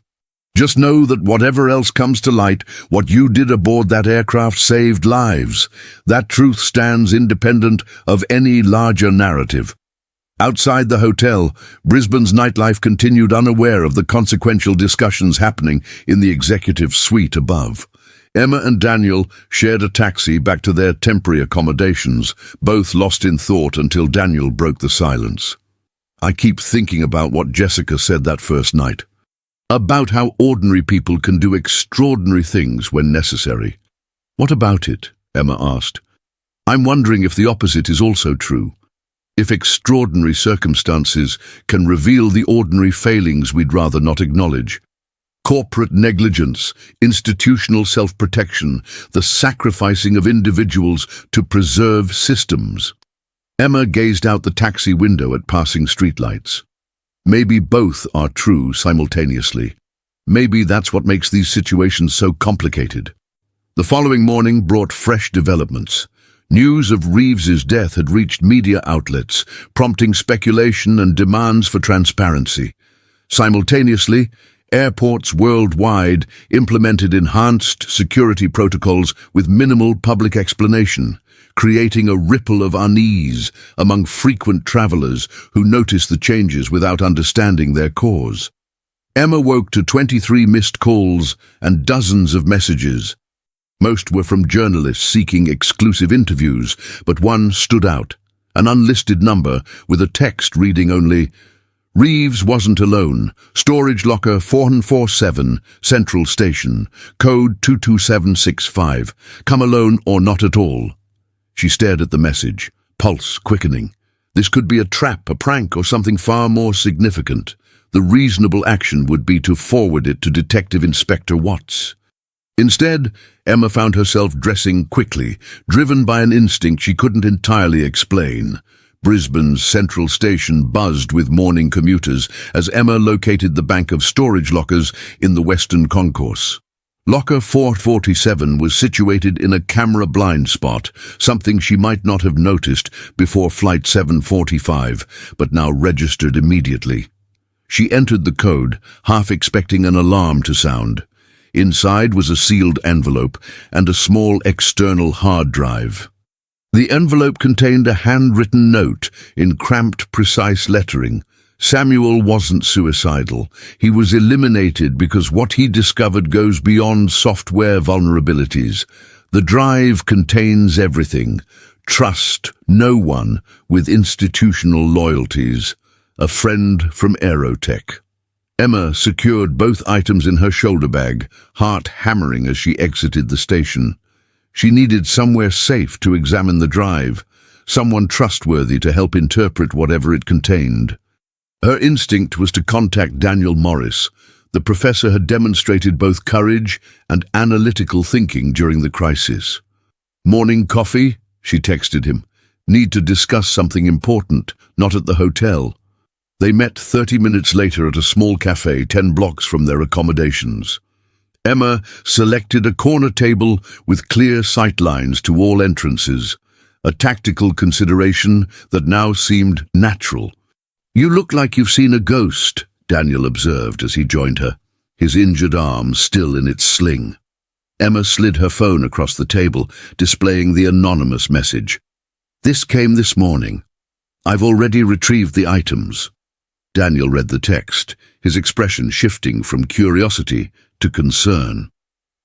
S1: Just know that whatever else comes to light, what you did aboard that aircraft saved lives. That truth stands independent of any larger narrative." Outside the hotel, Brisbane's nightlife continued unaware of the consequential discussions happening in the executive suite above. Emma and Daniel shared a taxi back to their temporary accommodations, both lost in thought until Daniel broke the silence. "I keep thinking about what Jessica said that first night. About how ordinary people can do extraordinary things when necessary." "What about it?" Emma asked. "I'm wondering if the opposite is also true. If extraordinary circumstances can reveal the ordinary failings we'd rather not acknowledge. Corporate negligence, institutional self-protection, the sacrificing of individuals to preserve systems." Emma gazed out the taxi window at passing streetlights. Maybe both are true simultaneously. Maybe that's what makes these situations so complicated. The following morning brought fresh developments. News of Reeves's death had reached media outlets, prompting speculation and demands for transparency. Simultaneously, airports worldwide implemented enhanced security protocols with minimal public explanation, creating a ripple of unease among frequent travelers who noticed the changes without understanding their cause. Emma woke to 23 missed calls and dozens of messages. Most were from journalists seeking exclusive interviews, but one stood out, an unlisted number with a text reading only, "Reeves wasn't alone. Storage locker 447, Central Station. Code 22765. Come alone or not at all." She stared at the message, pulse quickening. This could be a trap, a prank, or something far more significant. The reasonable action would be to forward it to Detective Inspector Watts. Instead, Emma found herself dressing quickly, driven by an instinct she couldn't entirely explain. Brisbane's Central Station buzzed with morning commuters as Emma located the bank of storage lockers in the Western Concourse. Locker 447 was situated in a camera blind spot, something she might not have noticed before Flight 745, but now registered immediately. She entered the code, half expecting an alarm to sound. Inside was a sealed envelope and a small external hard drive. The envelope contained a handwritten note in cramped, precise lettering. Samuel wasn't suicidal. He was eliminated because what he discovered goes beyond software vulnerabilities. The drive contains everything. Trust no one with institutional loyalties. A friend from Aerotech. Emma secured both items in her shoulder bag, heart hammering as she exited the station. She needed somewhere safe to examine the drive, someone trustworthy to help interpret whatever it contained. Her instinct was to contact Daniel Morris. The professor had demonstrated both courage and analytical thinking during the crisis. "Morning coffee?" she texted him. "Need to discuss something important, not at the hotel." They met 30 minutes later at a small cafe 10 blocks from their accommodations. Emma selected a corner table with clear sightlines to all entrances, a tactical consideration that now seemed natural. "You look like you've seen a ghost," Daniel observed as he joined her, his injured arm still in its sling. Emma slid her phone across the table, displaying the anonymous message. "This came this morning. I've already retrieved the items." Daniel read the text, his expression shifting from curiosity to concern.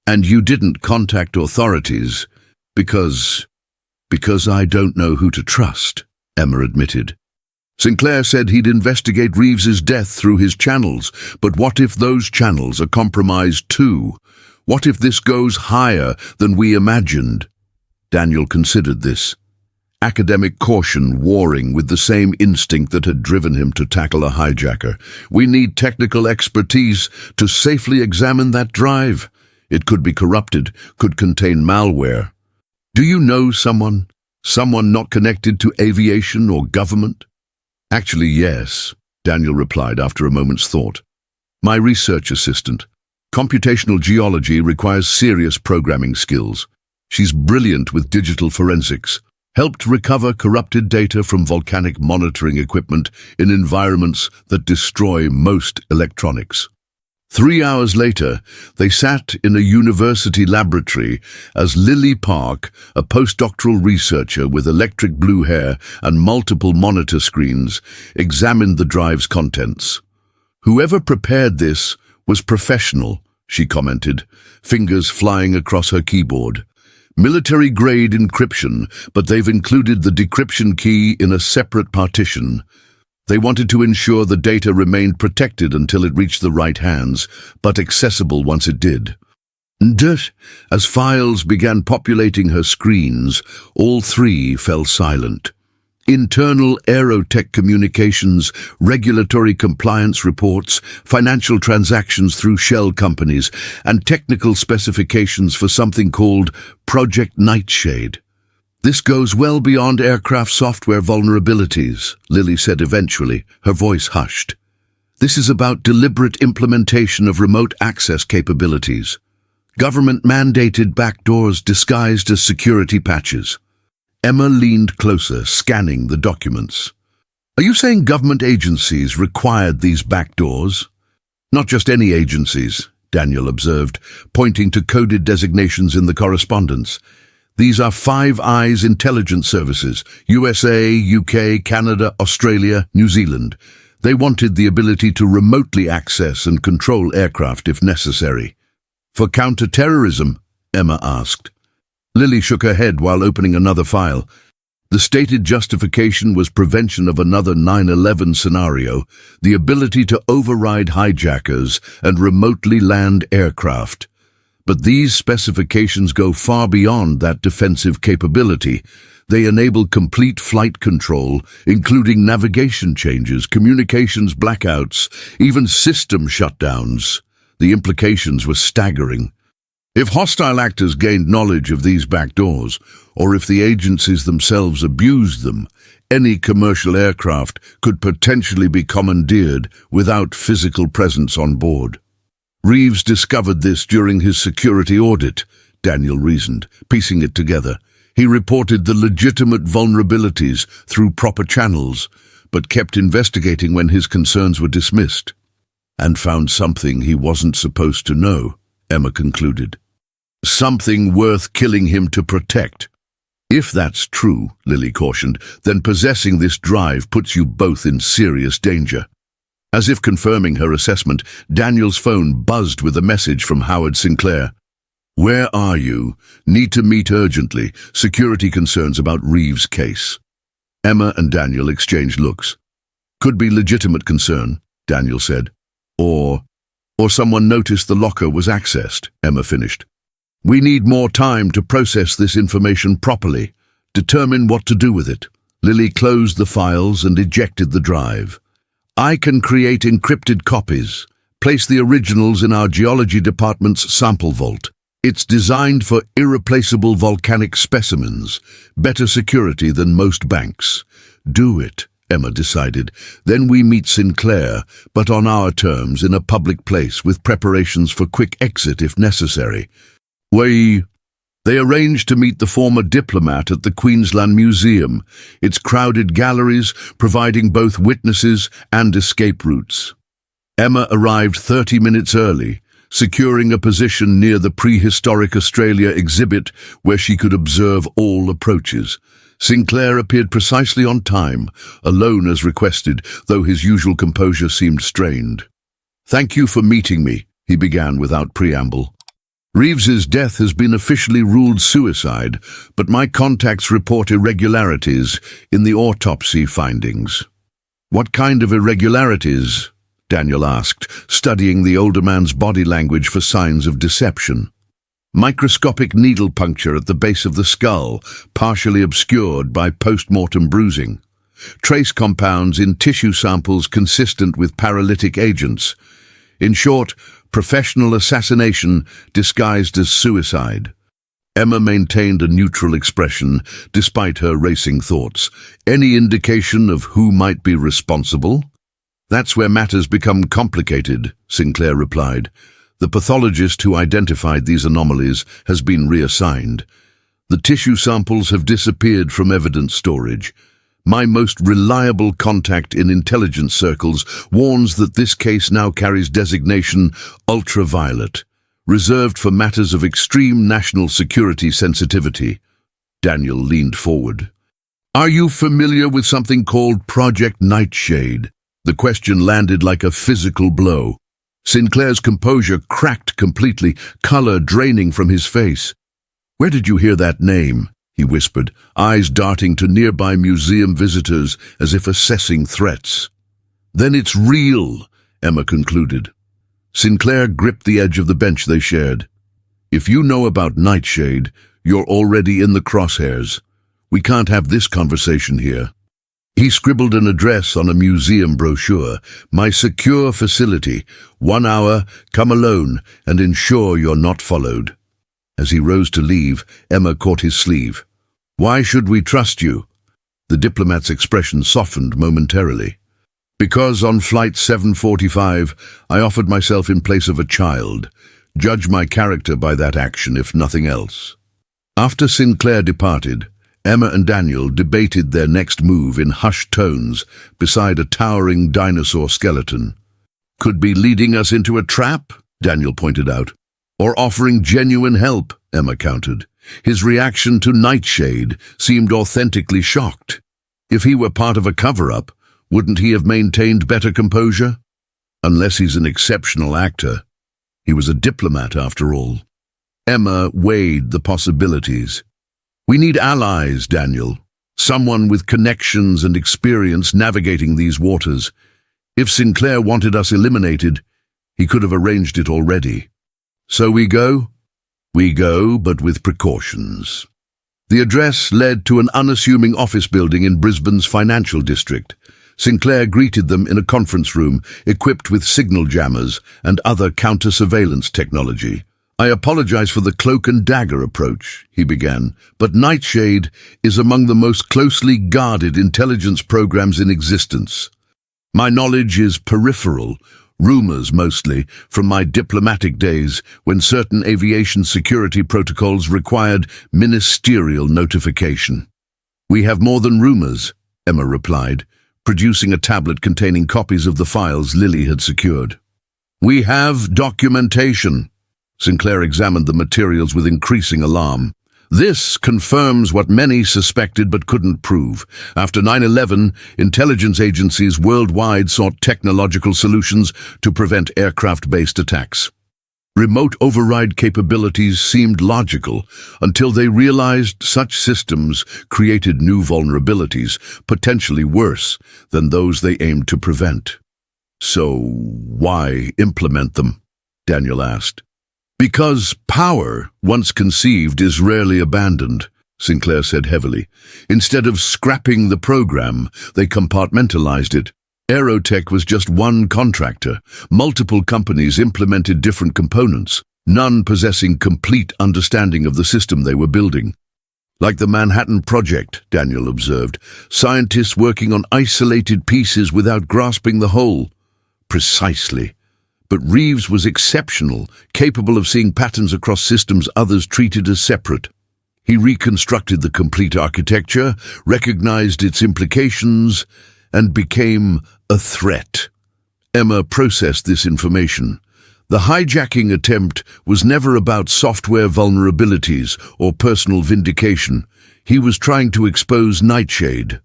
S1: "And you didn't contact authorities because I don't know who to trust," Emma admitted. "Sinclair said he'd investigate Reeves's death through his channels, but what if those channels are compromised too? What if this goes higher than we imagined?" Daniel considered this, academic caution warring with the same instinct that had driven him to tackle a hijacker. "We need technical expertise to safely examine that drive. It could be corrupted, could contain malware. Do you know someone? Someone not connected to aviation or government?" "Actually, yes," Daniel replied after a moment's thought. "My research assistant. Computational geology requires serious programming skills. She's brilliant with digital forensics. Helped recover corrupted data from volcanic monitoring equipment in environments that destroy most electronics." 3 hours later, they sat in a university laboratory as Lily Park, a postdoctoral researcher with electric blue hair and multiple monitor screens, examined the drive's contents. "Whoever prepared this was professional," she commented, fingers flying across her keyboard. "Military-grade encryption, but they've included the decryption key in a separate partition. They wanted to ensure the data remained protected until it reached the right hands, but accessible once it did." As files began populating her screens, all three fell silent. Internal aerotech communications, regulatory compliance reports, financial transactions through shell companies, and technical specifications for something called Project Nightshade. "This goes well beyond aircraft software vulnerabilities," Lily said eventually, her voice hushed. "This is about deliberate implementation of remote access capabilities. Government-mandated backdoors disguised as security patches." Emma leaned closer, scanning the documents. "Are you saying government agencies required these backdoors?" "Not just any agencies," Daniel observed, pointing to coded designations in the correspondence. "These are Five Eyes intelligence services, USA, UK, Canada, Australia, New Zealand. They wanted the ability to remotely access and control aircraft if necessary." "For counter-terrorism?" Emma asked. Lily shook her head while opening another file. The stated justification was prevention of another 9/11 scenario, the ability to override hijackers and remotely land aircraft. But these specifications go far beyond that defensive capability. They enable complete flight control, including navigation changes, communications blackouts, even system shutdowns. The implications were staggering. If hostile actors gained knowledge of these backdoors, or if the agencies themselves abused them, any commercial aircraft could potentially be commandeered without physical presence on board. Reeves discovered this during his security audit, Daniel reasoned, piecing it together. He reported the legitimate vulnerabilities through proper channels, but kept investigating when his concerns were dismissed. "And found something he wasn't supposed to know," Emma concluded. "Something worth killing him to protect." "If that's true," Lily cautioned, "then possessing this drive puts you both in serious danger." As if confirming her assessment, Daniel's phone buzzed with a message from Howard Sinclair. "Where are you? Need to meet urgently. Security concerns about Reeves' case." Emma and Daniel exchanged looks. "Could be legitimate concern," Daniel said. Or someone noticed the locker was accessed," Emma finished. "We need more time to process this information properly, determine what to do with it." Lily closed the files and ejected the drive. "I can create encrypted copies, place the originals in our geology department's sample vault." It's designed for irreplaceable volcanic specimens, better security than most banks. Do it, Emma decided. Then we meet Sinclair, but on our terms in a public place with preparations for quick exit if necessary. They arranged to meet the former diplomat at the Queensland Museum, its crowded galleries providing both witnesses and escape routes. Emma arrived 30 minutes early, securing a position near the prehistoric Australia exhibit where she could observe all approaches. Sinclair appeared precisely on time, alone as requested, though his usual composure seemed strained. "Thank you for meeting me," he began without preamble. "Reeves's death has been officially ruled suicide, but my contacts report irregularities in the autopsy findings." "What kind of irregularities?" Daniel asked, studying the older man's body language for signs of deception. "Microscopic needle puncture at the base of the skull, partially obscured by post-mortem bruising. Trace compounds in tissue samples consistent with paralytic agents. In short, professional assassination disguised as suicide." Emma maintained a neutral expression, despite her racing thoughts. "Any indication of who might be responsible?" "That's where matters become complicated," Sinclair replied. "The pathologist who identified these anomalies has been reassigned. The tissue samples have disappeared from evidence storage. My most reliable contact in intelligence circles warns that this case now carries designation ultraviolet, reserved for matters of extreme national security sensitivity." Daniel leaned forward. "Are you familiar with something called Project Nightshade?" The question landed like a physical blow. Sinclair's composure cracked completely, color draining from his face. "Where did you hear that name?" he whispered, eyes darting to nearby museum visitors as if assessing threats. "Then it's real," Emma concluded. Sinclair gripped the edge of the bench they shared. "If you know about Nightshade, you're already in the crosshairs. We can't have this conversation here." He scribbled an address on a museum brochure. "My secure facility. 1 hour, come alone, and ensure you're not followed." As he rose to leave, Emma caught his sleeve. "Why should we trust you?" The diplomat's expression softened momentarily. "Because on flight 745, I offered myself in place of a child. Judge my character by that action, if nothing else." After Sinclair departed, Emma and Daniel debated their next move in hushed tones beside a towering dinosaur skeleton. "Could be leading us into a trap," Daniel pointed out. "Or offering genuine help," Emma countered. His reaction to Nightshade seemed authentically shocked. If he were part of a cover-up, wouldn't he have maintained better composure? Unless he's an exceptional actor. He was a diplomat, after all. Emma weighed the possibilities. "We need allies, Daniel. Someone with connections and experience navigating these waters. If Sinclair wanted us eliminated, he could have arranged it already. So we go?" "We go, but with precautions." The address led to an unassuming office building in Brisbane's financial district. Sinclair greeted them in a conference room equipped with signal jammers and other counter-surveillance technology. "I apologize for the cloak and dagger approach," he began, "but Nightshade is among the most closely guarded intelligence programs in existence. My knowledge is peripheral, rumors mostly, from my diplomatic days when certain aviation security protocols required ministerial notification." "We have more than rumors," Emma replied, producing a tablet containing copies of the files Lily had secured. "We have documentation." Sinclair examined the materials with increasing alarm. "This confirms what many suspected but couldn't prove. After 9/11, intelligence agencies worldwide sought technological solutions to prevent aircraft-based attacks. Remote override capabilities seemed logical until they realized such systems created new vulnerabilities, potentially worse than those they aimed to prevent. "So why implement them?" Daniel asked. "Because power, once conceived, is rarely abandoned," Sinclair said heavily. "Instead of scrapping the program, they compartmentalized it. Aerotech was just one contractor. Multiple companies implemented different components. none possessing complete understanding of the system they were building. Like the Manhattan Project, Daniel observed, scientists working on isolated pieces without grasping the whole. Precisely. But Reeves was exceptional, capable of seeing patterns across systems others treated as separate. He reconstructed the complete architecture, recognized its implications, and became a threat. Emma processed this information. The hijacking attempt was never about software vulnerabilities or personal vindication. He was trying to expose Nightshade.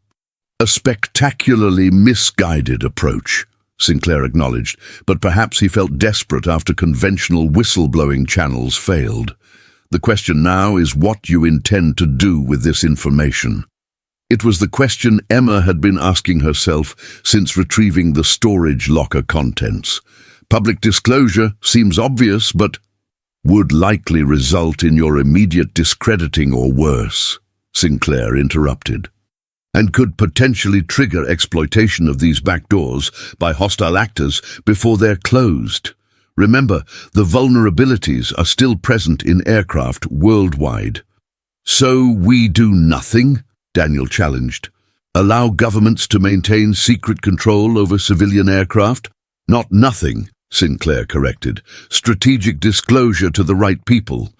S1: A spectacularly misguided approach, Sinclair acknowledged, but perhaps he felt desperate after conventional whistleblowing channels failed. The question now is what you intend to do with this information. It was the question Emma had been asking herself since retrieving the storage locker contents. Public disclosure seems obvious, but would likely result in your immediate discrediting or worse, Sinclair interrupted, and could potentially trigger exploitation of these backdoors by hostile actors before they're closed. Remember, the vulnerabilities are still present in aircraft worldwide. So we do nothing? Daniel challenged. Allow governments to maintain secret control over civilian aircraft? Not nothing, Sinclair corrected. Strategic disclosure to the right people.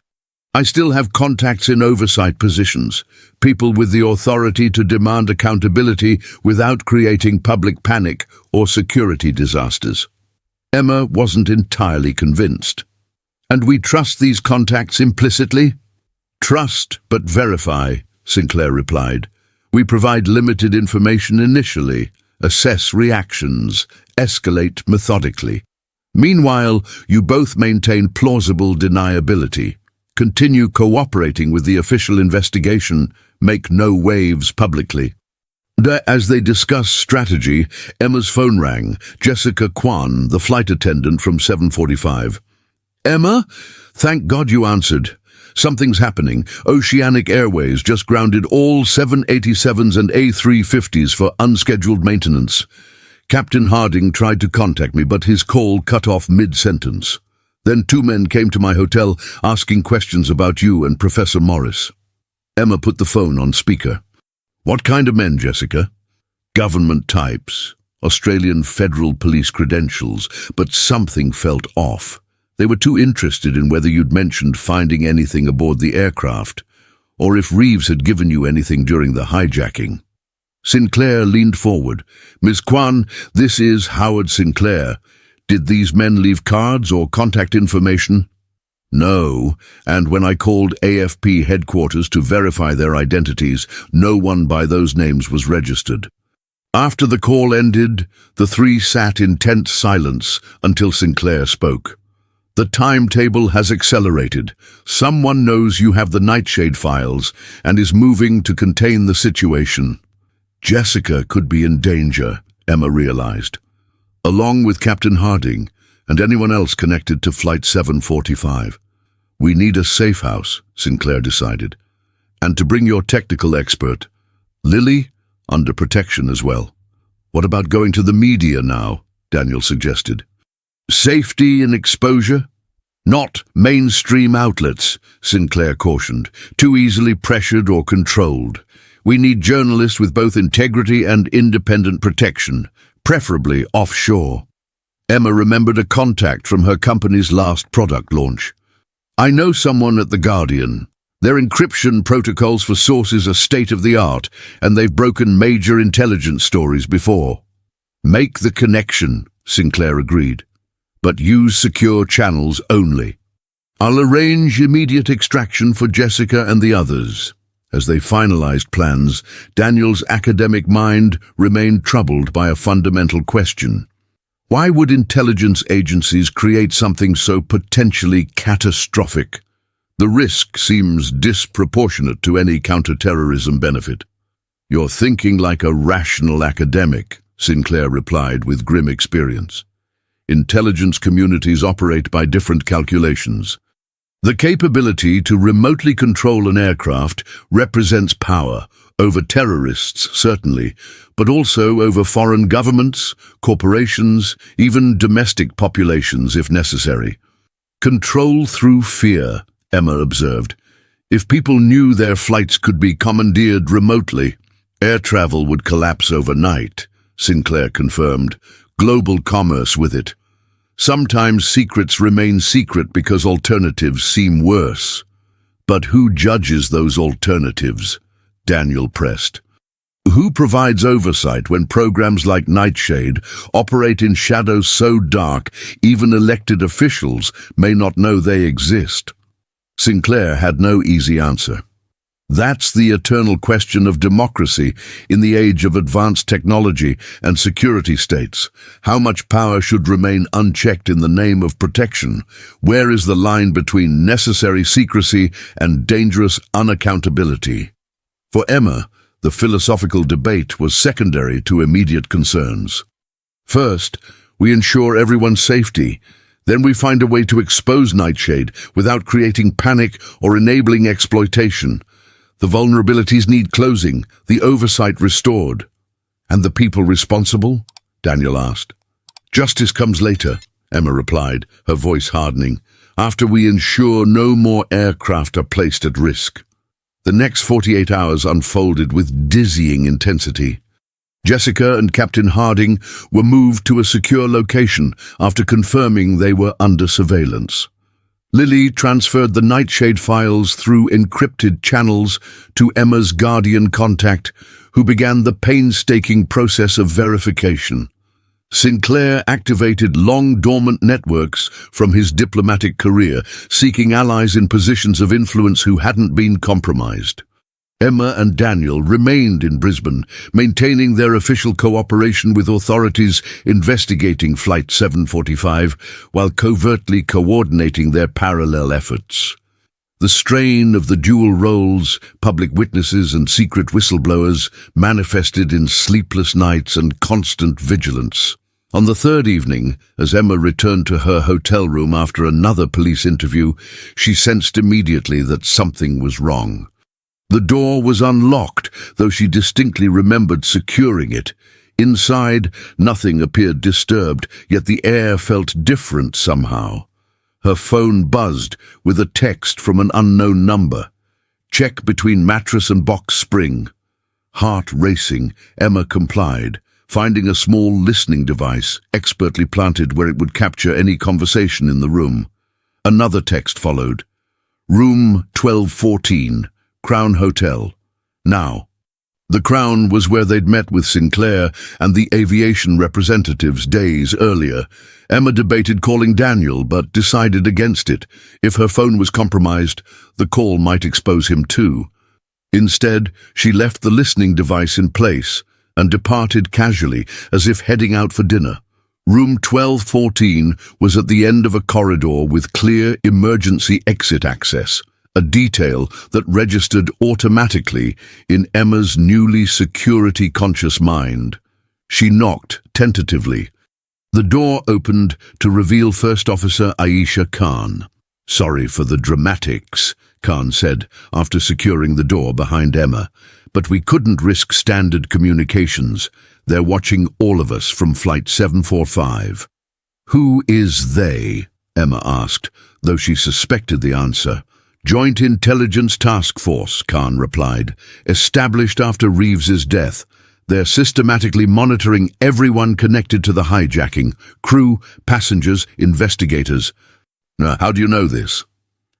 S1: I still have contacts in oversight positions, people with the authority to demand accountability without creating public panic or security disasters. Emma wasn't entirely convinced. And we trust these contacts implicitly? Trust, but verify, Sinclair replied. We provide limited information initially, assess reactions, escalate methodically. Meanwhile, you both maintain plausible deniability. Continue cooperating with the official investigation, make no waves publicly. As they discussed strategy, Emma's phone rang. Jessica Kwan, the flight attendant from 745. Emma? Thank God you answered. Something's happening. Oceanic Airways just grounded all 787s and A350s for unscheduled maintenance. Captain Harding tried to contact me, but his call cut off mid-sentence. Then 2 men came to my hotel asking questions about you and Professor Morris. Emma put the phone on speaker. What kind of men, Jessica? Government types, Australian Federal Police credentials, but something felt off. They were too interested in whether you'd mentioned finding anything aboard the aircraft, or if Reeves had given you anything during the hijacking. Sinclair leaned forward. Miss Kwan, this is Howard Sinclair. Did these men leave cards or contact information? No, and when I called AFP headquarters to verify their identities, no one by those names was registered. After the call ended, the 3 sat in tense silence until Sinclair spoke. The timetable has accelerated. Someone knows you have the Nightshade files and is moving to contain the situation. Jessica could be in danger, Emma realized, along with Captain Harding and anyone else connected to Flight 745. We need a safe house, Sinclair decided, and to bring your technical expert. Lily, under protection as well. What about going to the media now? Daniel suggested. Safety and exposure? Not mainstream outlets, Sinclair cautioned, too easily pressured or controlled. We need journalists with both integrity and independent protection, preferably offshore. Emma remembered a contact from her company's last product launch. I know someone at The Guardian. Their encryption protocols for sources are state-of-the-art, and they've broken major intelligence stories before. Make the connection, Sinclair agreed, but use secure channels only. I'll arrange immediate extraction for Jessica and the others. As they finalized plans, Daniel's academic mind remained troubled by a fundamental question. Why would intelligence agencies create something so potentially catastrophic? The risk seems disproportionate to any counterterrorism benefit. You're thinking like a rational academic, Sinclair replied with grim experience. Intelligence communities operate by different calculations. The capability to remotely control an aircraft represents power over terrorists, certainly, but also over foreign governments, corporations, even domestic populations if necessary. Control through fear, Emma observed. If people knew their flights could be commandeered remotely, air travel would collapse overnight, Sinclair confirmed. Global commerce with it. Sometimes secrets remain secret because alternatives seem worse. But who judges those alternatives? Daniel pressed. Who provides oversight when programs like Nightshade operate in shadows so dark even elected officials may not know they exist? Sinclair had no easy answer. That's the eternal question of democracy in the age of advanced technology and security states. How much power should remain unchecked in the name of protection? Where is the line between necessary secrecy and dangerous unaccountability? For Emma, the philosophical debate was secondary to immediate concerns. First, we ensure everyone's safety. Then we find a way to expose Nightshade without creating panic or enabling exploitation. The vulnerabilities need closing, the oversight restored. And the people responsible? Daniel asked. Justice comes later, Emma replied, her voice hardening, after we ensure no more aircraft are placed at risk. The next 48 hours unfolded with dizzying intensity. Jessica and Captain Harding were moved to a secure location after confirming they were under surveillance. Lily transferred the Nightshade files through encrypted channels to Emma's guardian contact, who began the painstaking process of verification. Sinclair activated long-dormant networks from his diplomatic career, seeking allies in positions of influence who hadn't been compromised. Emma and Daniel remained in Brisbane, maintaining their official cooperation with authorities investigating Flight 745, while covertly coordinating their parallel efforts. The strain of the dual roles, public witnesses and secret whistleblowers, manifested in sleepless nights and constant vigilance. On the third evening, as Emma returned to her hotel room after another police interview, she sensed immediately that something was wrong. The door was unlocked, though she distinctly remembered securing it. Inside, nothing appeared disturbed, yet the air felt different somehow. Her phone buzzed with a text from an unknown number. Check between mattress and box spring. Heart racing, Emma complied, finding a small listening device expertly planted where it would capture any conversation in the room. Another text followed. Room 1214, Crown Hotel. Now. The Crown was where they'd met with Sinclair and the aviation representatives days earlier. Emma debated calling Daniel, but decided against it. If her phone was compromised, the call might expose him too. Instead, she left the listening device in place and departed casually, as if heading out for dinner. Room 1214 was at the end of a corridor with clear emergency exit access, a detail that registered automatically in Emma's newly security-conscious mind. She knocked tentatively. The door opened to reveal First Officer Aisha Khan. "Sorry for the dramatics," Khan said after securing the door behind Emma, "but we couldn't risk standard communications. They're watching all of us from Flight 745. "Who is they?" Emma asked, though she suspected the answer. "Joint Intelligence Task Force," Khan replied, "established after Reeves's death. They're systematically monitoring everyone connected to the hijacking: crew, passengers, investigators." "Now, how do you know this?"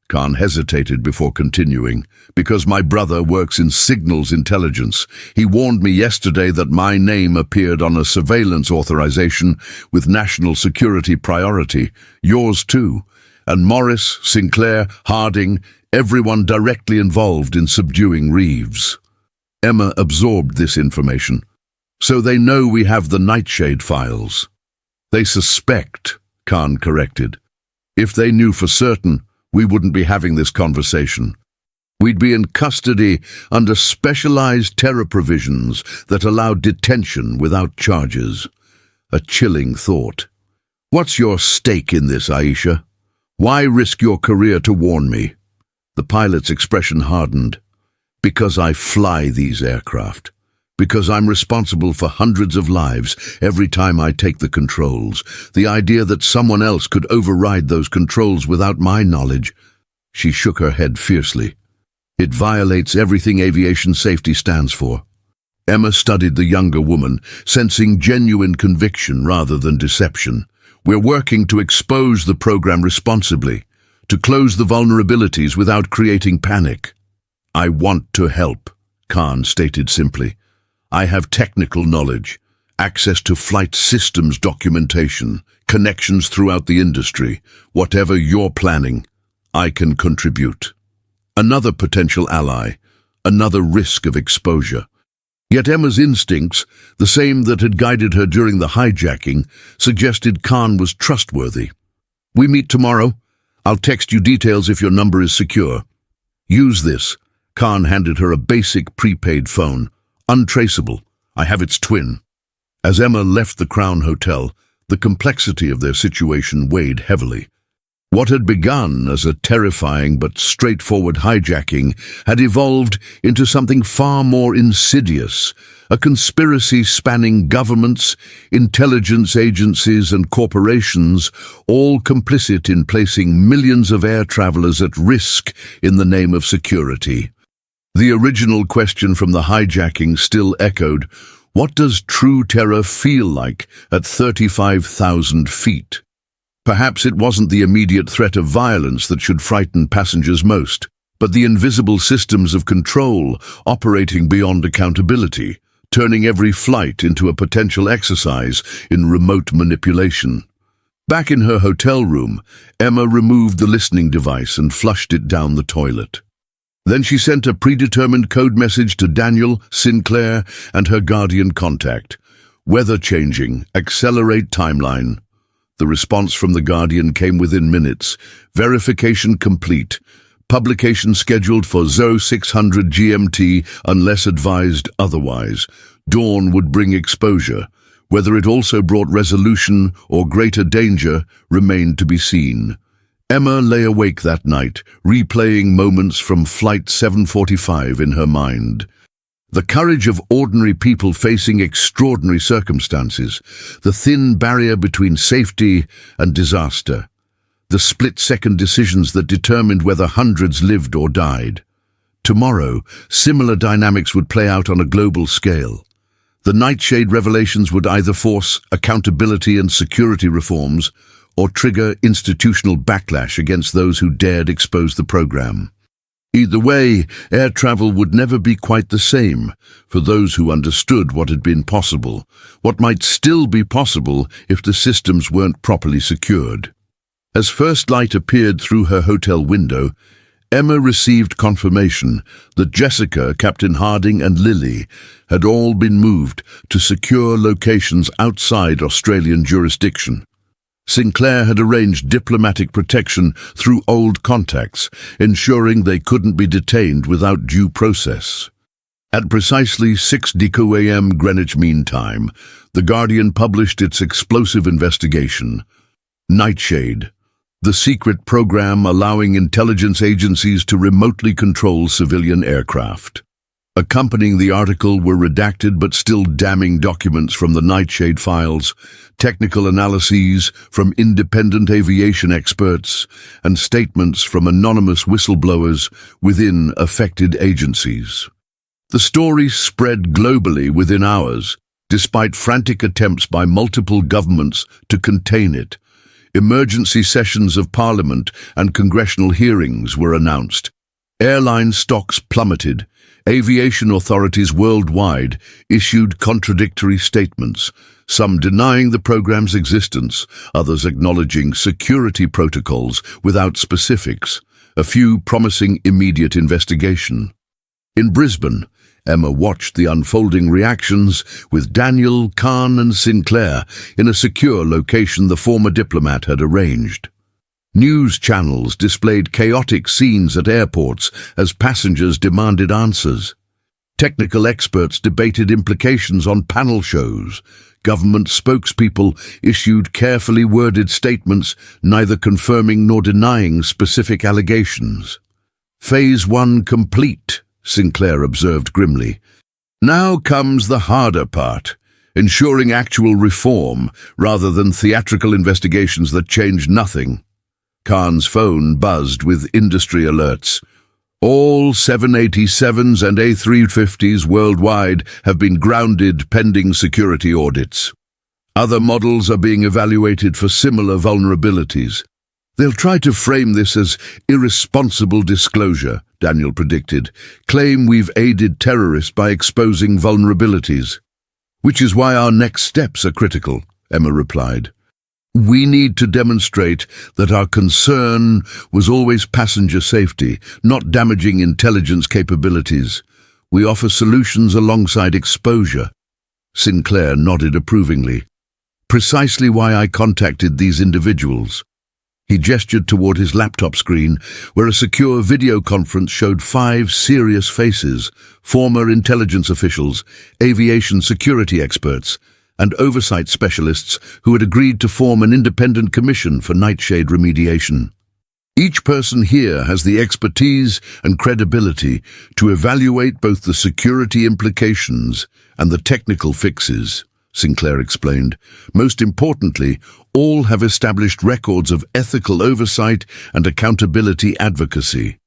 S1: Khan hesitated before continuing. "Because my brother works in signals intelligence. He warned me yesterday that my name appeared on a surveillance authorization with national security priority. Yours too. And Morris, Sinclair, Harding, everyone directly involved in subduing Reeves." Emma absorbed this information. "So they know we have the Nightshade files." "They suspect," Khan corrected. "If they knew for certain, we wouldn't be having this conversation. We'd be in custody under specialized terror provisions that allow detention without charges." A chilling thought. "What's your stake in this, Aisha? Why risk your career to warn me?" The pilot's expression hardened. "Because I fly these aircraft. Because I'm responsible for hundreds of lives every time I take the controls. The idea that someone else could override those controls without my knowledge. She shook her head fiercely. It violates everything aviation safety stands for. Emma studied the younger woman, sensing genuine conviction rather than deception. We're working to expose the program responsibly, to close the vulnerabilities without creating panic. I want to help, Khan stated simply. I have technical knowledge, access to flight systems documentation, connections throughout the industry. Whatever you're planning, I can contribute. Another potential ally, another risk of exposure. Yet Emma's instincts, the same that had guided her during the hijacking, suggested Khan was trustworthy. We meet tomorrow. I'll text you details if your number is secure. Use this. Khan handed her a basic prepaid phone. Untraceable. I have its twin. As Emma left the Crown Hotel, the complexity of their situation weighed heavily. What had begun as a terrifying but straightforward hijacking had evolved into something far more insidious, a conspiracy spanning governments, intelligence agencies and corporations, all complicit in placing millions of air travelers at risk in the name of security. The original question from the hijacking still echoed, what does true terror feel like at 35,000 feet? Perhaps it wasn't the immediate threat of violence that should frighten passengers most, but the invisible systems of control operating beyond accountability, turning every flight into a potential exercise in remote manipulation. Back in her hotel room, Emma removed the listening device and flushed it down the toilet. Then she sent a predetermined code message to Daniel, Sinclair, and her Guardian contact. Weather changing, accelerate timeline. The response from the Guardian came within minutes. Verification complete. Publication scheduled for 0600 GMT unless advised otherwise. Dawn would bring exposure. Whether it also brought resolution or greater danger remained to be seen. Emma lay awake that night, replaying moments from Flight 745 in her mind. The courage of ordinary people facing extraordinary circumstances, the thin barrier between safety and disaster, the split-second decisions that determined whether hundreds lived or died. Tomorrow, similar dynamics would play out on a global scale. The Nightshade revelations would either force accountability and security reforms or trigger institutional backlash against those who dared expose the program. Either way, air travel would never be quite the same for those who understood what had been possible, what might still be possible if the systems weren't properly secured. As first light appeared through her hotel window, Emma received confirmation that Jessica, Captain Harding, and Lily had all been moved to secure locations outside Australian jurisdiction. Sinclair had arranged diplomatic protection through old contacts, ensuring they couldn't be detained without due process. At precisely 6:00 a.m. Greenwich Mean Time, The Guardian published its explosive investigation. Nightshade, the secret program allowing intelligence agencies to remotely control civilian aircraft. Accompanying the article were redacted but still damning documents from the Nightshade files, technical analyses from independent aviation experts, and statements from anonymous whistleblowers within affected agencies. The story spread globally within hours, despite frantic attempts by multiple governments to contain it. Emergency sessions of Parliament and congressional hearings were announced. Airline stocks plummeted. Aviation authorities worldwide issued contradictory statements, some denying the program's existence, others acknowledging security protocols without specifics, a few promising immediate investigation. In Brisbane, Emma watched the unfolding reactions with Daniel, Khan and Sinclair in a secure location the former diplomat had arranged. News channels displayed chaotic scenes at airports as passengers demanded answers. Technical experts debated implications on panel shows. Government spokespeople issued carefully worded statements, neither confirming nor denying specific allegations. Phase 1 complete, Sinclair observed grimly. Now comes the harder part, ensuring actual reform rather than theatrical investigations that change nothing. Khan's phone buzzed with industry alerts. All 787s and A350s worldwide have been grounded pending security audits. Other models are being evaluated for similar vulnerabilities. They'll try to frame this as irresponsible disclosure, Daniel predicted, claim we've aided terrorists by exposing vulnerabilities. Which is why our next steps are critical, Emma replied. We need to demonstrate that our concern was always passenger safety, not damaging intelligence capabilities. We offer solutions alongside exposure. Sinclair nodded approvingly. Precisely why I contacted these individuals. He gestured toward his laptop screen, where a secure video conference showed 5 serious faces, former intelligence officials, aviation security experts, and oversight specialists who had agreed to form an independent commission for nightshade remediation. Each person here has the expertise and credibility to evaluate both the security implications and the technical fixes, Sinclair explained. Most importantly, all have established records of ethical oversight and accountability advocacy.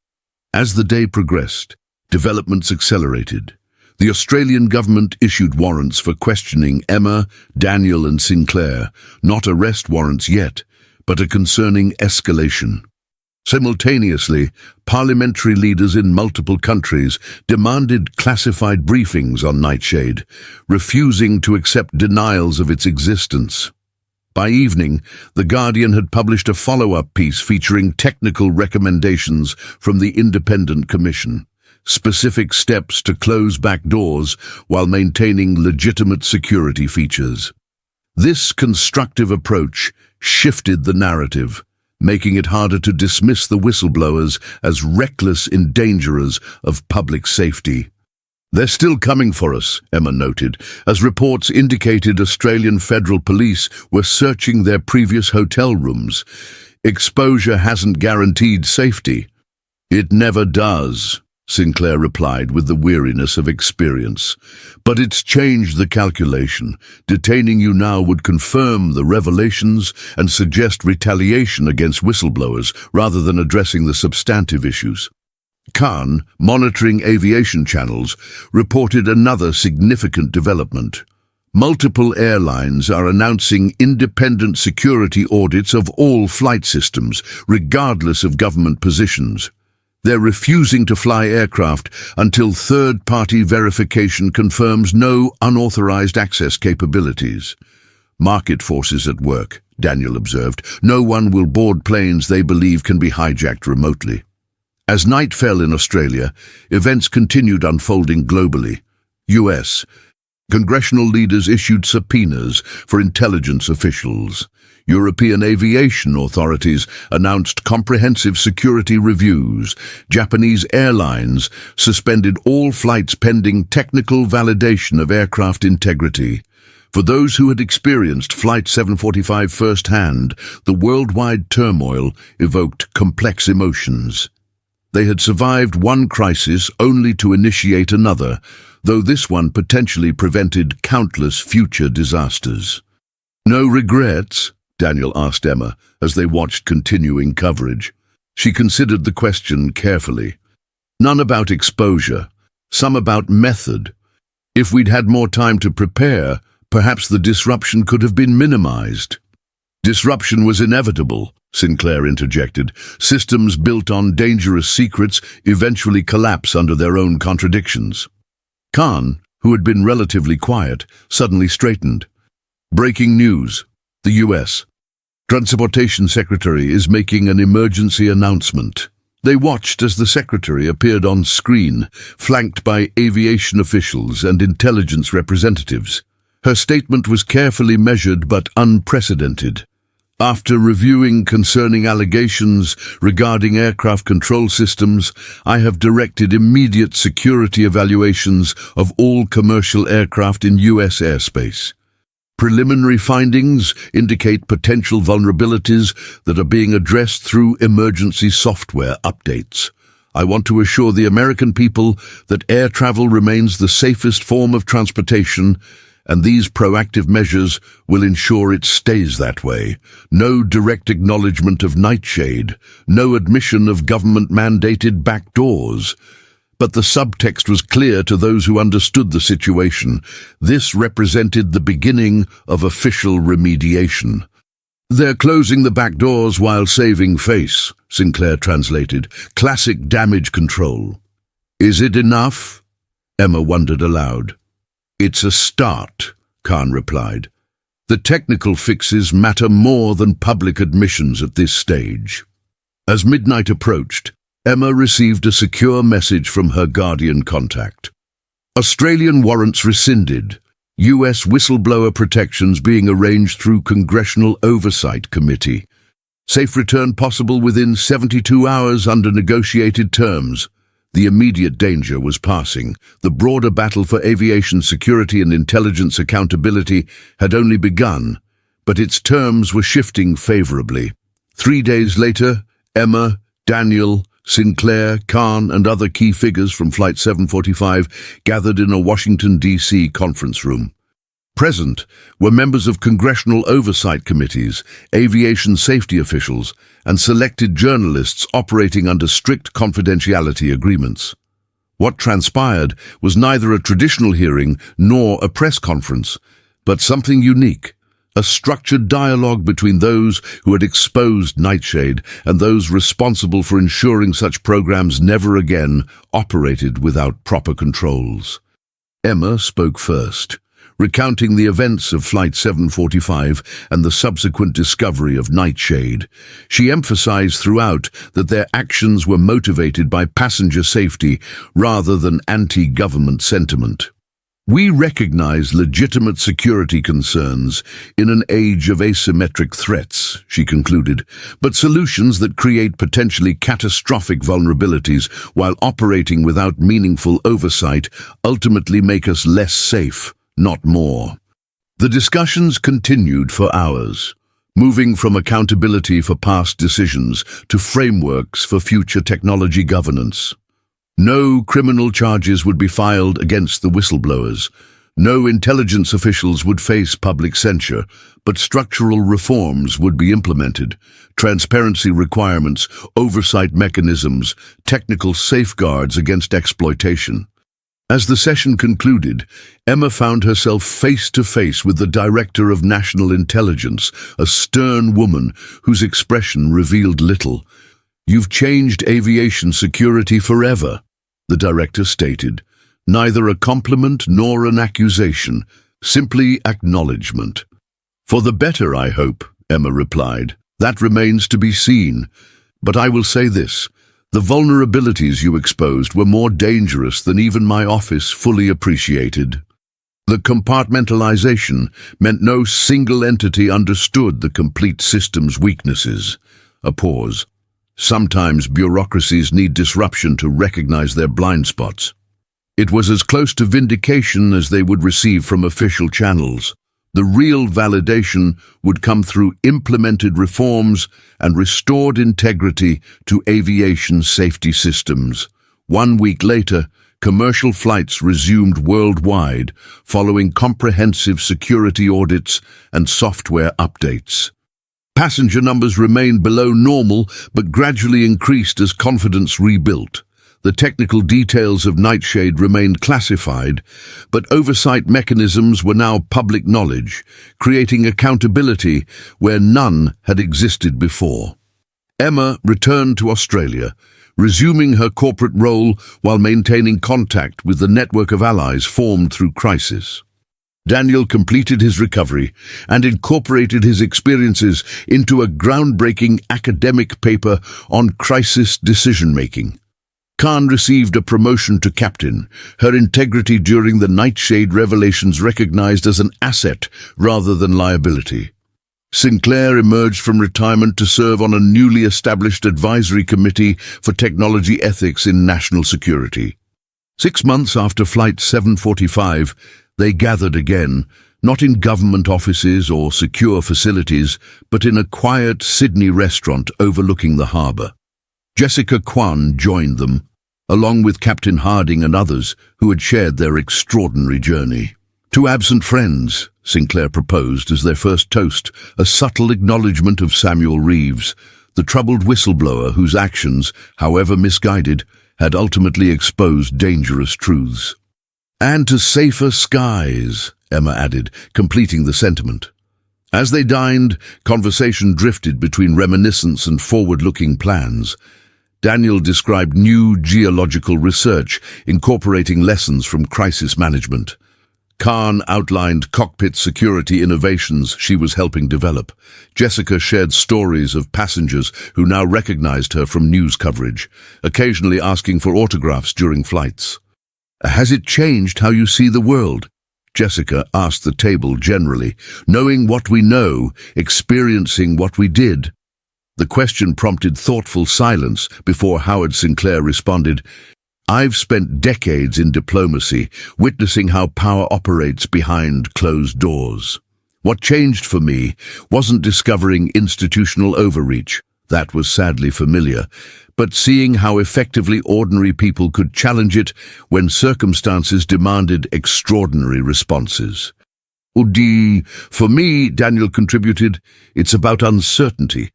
S1: As the day progressed, developments accelerated. The Australian government issued warrants for questioning Emma, Daniel and Sinclair, not arrest warrants yet, but a concerning escalation. Simultaneously, parliamentary leaders in multiple countries demanded classified briefings on Nightshade, refusing to accept denials of its existence. By evening, The Guardian had published a follow-up piece featuring technical recommendations from the Independent Commission, specific steps to close back doors while maintaining legitimate security features. This constructive approach shifted the narrative, making it harder to dismiss the whistleblowers as reckless endangerers of public safety. They're still coming for us, Emma noted, as reports indicated Australian Federal Police were searching their previous hotel rooms. Exposure hasn't guaranteed safety. It never does, Sinclair replied with the weariness of experience. But it's changed the calculation. Detaining you now would confirm the revelations and suggest retaliation against whistleblowers rather than addressing the substantive issues. Khan, monitoring aviation channels, reported another significant development. Multiple airlines are announcing independent security audits of all flight systems, regardless of government positions. They're refusing to fly aircraft until third-party verification confirms no unauthorized access capabilities. Market forces at work, Daniel observed. No one will board planes they believe can be hijacked remotely. As night fell in Australia, events continued unfolding globally. US. Congressional leaders issued subpoenas for intelligence officials. European aviation authorities announced comprehensive security reviews. Japanese airlines suspended all flights pending technical validation of aircraft integrity. For those who had experienced Flight 745 firsthand, the worldwide turmoil evoked complex emotions. They had survived one crisis only to initiate another, though this one potentially prevented countless future disasters. No regrets? Daniel asked Emma as they watched continuing coverage. She considered the question carefully. None about exposure, some about method. If we'd had more time to prepare, perhaps the disruption could have been minimized. Disruption was inevitable, Sinclair interjected. Systems built on dangerous secrets eventually collapse under their own contradictions. Khan, who had been relatively quiet, suddenly straightened. Breaking news. The U.S. Transportation Secretary is making an emergency announcement. They watched as the Secretary appeared on screen, flanked by aviation officials and intelligence representatives. Her statement was carefully measured but unprecedented. After reviewing concerning allegations regarding aircraft control systems, I have directed immediate security evaluations of all commercial aircraft in U.S. airspace. Preliminary findings indicate potential vulnerabilities that are being addressed through emergency software updates. I want to assure the American people that air travel remains the safest form of transportation, and these proactive measures will ensure it stays that way. No direct acknowledgement of nightshade, no admission of government-mandated back doors. But the subtext was clear to those who understood the situation. This represented the beginning of official remediation. "They're closing the back doors while saving face," Sinclair translated. "Classic damage control." "Is it enough?" Emma wondered aloud. "It's a start," Khan replied. "The technical fixes matter more than public admissions at this stage." As midnight approached, Emma received a secure message from her Guardian contact. Australian warrants rescinded. US whistleblower protections being arranged through Congressional Oversight Committee. Safe return possible within 72 hours under negotiated terms. The immediate danger was passing. The broader battle for aviation security and intelligence accountability had only begun, but its terms were shifting favorably. 3 days later, Emma, Daniel, Sinclair, Khan, and other key figures from Flight 745 gathered in a Washington, D.C. conference room. Present were members of congressional oversight committees, aviation safety officials, and selected journalists operating under strict confidentiality agreements. What transpired was neither a traditional hearing nor a press conference, but something unique. A structured dialogue between those who had exposed Nightshade and those responsible for ensuring such programs never again operated without proper controls. Emma spoke first, recounting the events of Flight 745 and the subsequent discovery of Nightshade. She emphasized throughout that their actions were motivated by passenger safety rather than anti-government sentiment. "We recognize legitimate security concerns in an age of asymmetric threats," she concluded, "but solutions that create potentially catastrophic vulnerabilities while operating without meaningful oversight ultimately make us less safe, not more." The discussions continued for hours, moving from accountability for past decisions to frameworks for future technology governance. No criminal charges would be filed against the whistleblowers. No intelligence officials would face public censure, but structural reforms would be implemented. Transparency requirements, oversight mechanisms, technical safeguards against exploitation. As the session concluded, Emma found herself face to face with the Director of National Intelligence, a stern woman whose expression revealed little. "You've changed aviation security forever," the director stated. "Neither a compliment nor an accusation, simply acknowledgement." "For the better, I hope," Emma replied. "That remains to be seen. But I will say this. The vulnerabilities you exposed were more dangerous than even my office fully appreciated. The compartmentalization meant no single entity understood the complete system's weaknesses." A pause. "Sometimes bureaucracies need disruption to recognize their blind spots." It was as close to vindication as they would receive from official channels. The real validation would come through implemented reforms and restored integrity to aviation safety systems. 1 week later, commercial flights resumed worldwide, following comprehensive security audits and software updates. Passenger numbers remained below normal, but gradually increased as confidence rebuilt. The technical details of Nightshade remained classified, but oversight mechanisms were now public knowledge, creating accountability where none had existed before. Emma returned to Australia, resuming her corporate role while maintaining contact with the network of allies formed through crisis. Daniel completed his recovery and incorporated his experiences into a groundbreaking academic paper on crisis decision-making. Khan received a promotion to captain, her integrity during the Nightshade revelations recognized as an asset rather than liability. Sinclair emerged from retirement to serve on a newly established advisory committee for technology ethics in national security. 6 months after Flight 745, they gathered again, not in government offices or secure facilities, but in a quiet Sydney restaurant overlooking the harbour. Jessica Kwan joined them, along with Captain Harding and others who had shared their extraordinary journey. Two absent friends, Sinclair proposed as their first toast, a subtle acknowledgement of Samuel Reeves, the troubled whistleblower whose actions, however misguided, had ultimately exposed dangerous truths. "And to safer skies," Emma added, completing the sentiment. As they dined, conversation drifted between reminiscence and forward-looking plans. Daniel described new geological research, incorporating lessons from crisis management. Khan outlined cockpit security innovations she was helping develop. Jessica shared stories of passengers who now recognized her from news coverage, occasionally asking for autographs during flights. "Has it changed how you see the world?" Jessica asked the table generally, knowing what we know, experiencing what we did. The question prompted thoughtful silence before Howard Sinclair responded, "I've spent decades in diplomacy, witnessing how power operates behind closed doors. What changed for me wasn't discovering institutional overreach, that was sadly familiar, but seeing how effectively ordinary people could challenge it when circumstances demanded extraordinary responses." For me, Daniel contributed, "it's about uncertainty.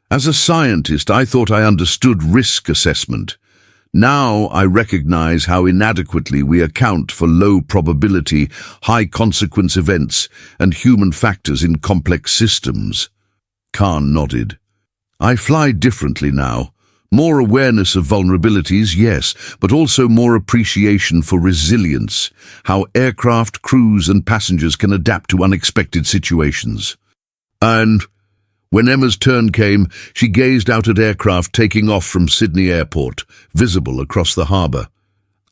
S1: As a scientist, I thought I understood risk assessment. Now I recognize how inadequately we account for low-probability, high-consequence events and human factors in complex systems." Khan nodded. "I fly differently now. More awareness of vulnerabilities, yes, but also more appreciation for resilience, how aircraft, crews and passengers can adapt to unexpected situations." And when Emma's turn came, she gazed out at aircraft taking off from Sydney Airport, visible across the harbour.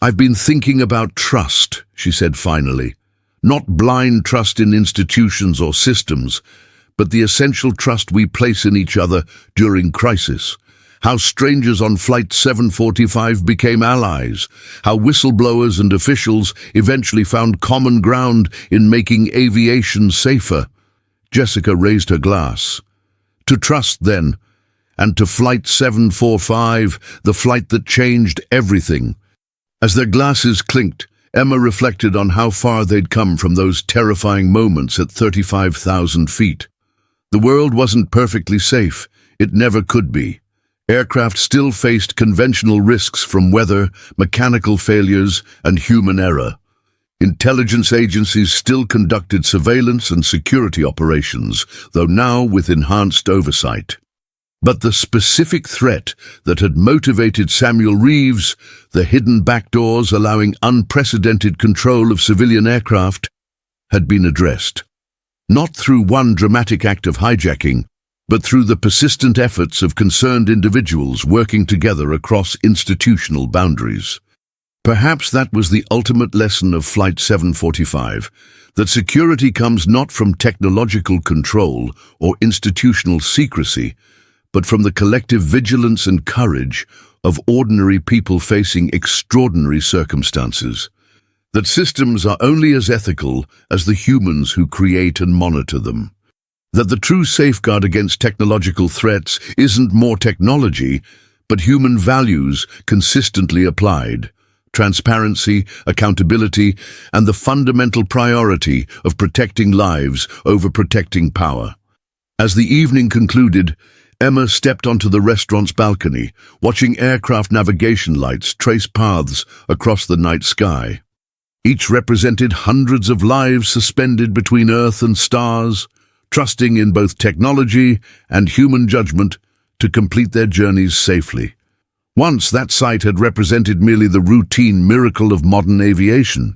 S1: "I've been thinking about trust," she said finally. "Not blind trust in institutions or systems, but the essential trust we place in each other during crisis. How strangers on Flight 745 became allies, how whistleblowers and officials eventually found common ground in making aviation safer." Jessica raised her glass. "To trust, then, and to Flight 745, the flight that changed everything." As their glasses clinked, Emma reflected on how far they'd come from those terrifying moments at 35,000 feet. The world wasn't perfectly safe. It never could be. Aircraft still faced conventional risks from weather, mechanical failures, and human error. Intelligence agencies still conducted surveillance and security operations, though now with enhanced oversight. But the specific threat that had motivated Samuel Reeves, the hidden backdoors allowing unprecedented control of civilian aircraft, had been addressed. Not through one dramatic act of hijacking, but through the persistent efforts of concerned individuals working together across institutional boundaries. Perhaps that was the ultimate lesson of Flight 745, that security comes not from technological control or institutional secrecy, but from the collective vigilance and courage of ordinary people facing extraordinary circumstances. That systems are only as ethical as the humans who create and monitor them. That the true safeguard against technological threats isn't more technology, but human values consistently applied. Transparency, accountability, and the fundamental priority of protecting lives over protecting power. As the evening concluded, Emma stepped onto the restaurant's balcony, watching aircraft navigation lights trace paths across the night sky. Each represented hundreds of lives suspended between Earth and stars, trusting in both technology and human judgment to complete their journeys safely. Once that sight had represented merely the routine miracle of modern aviation.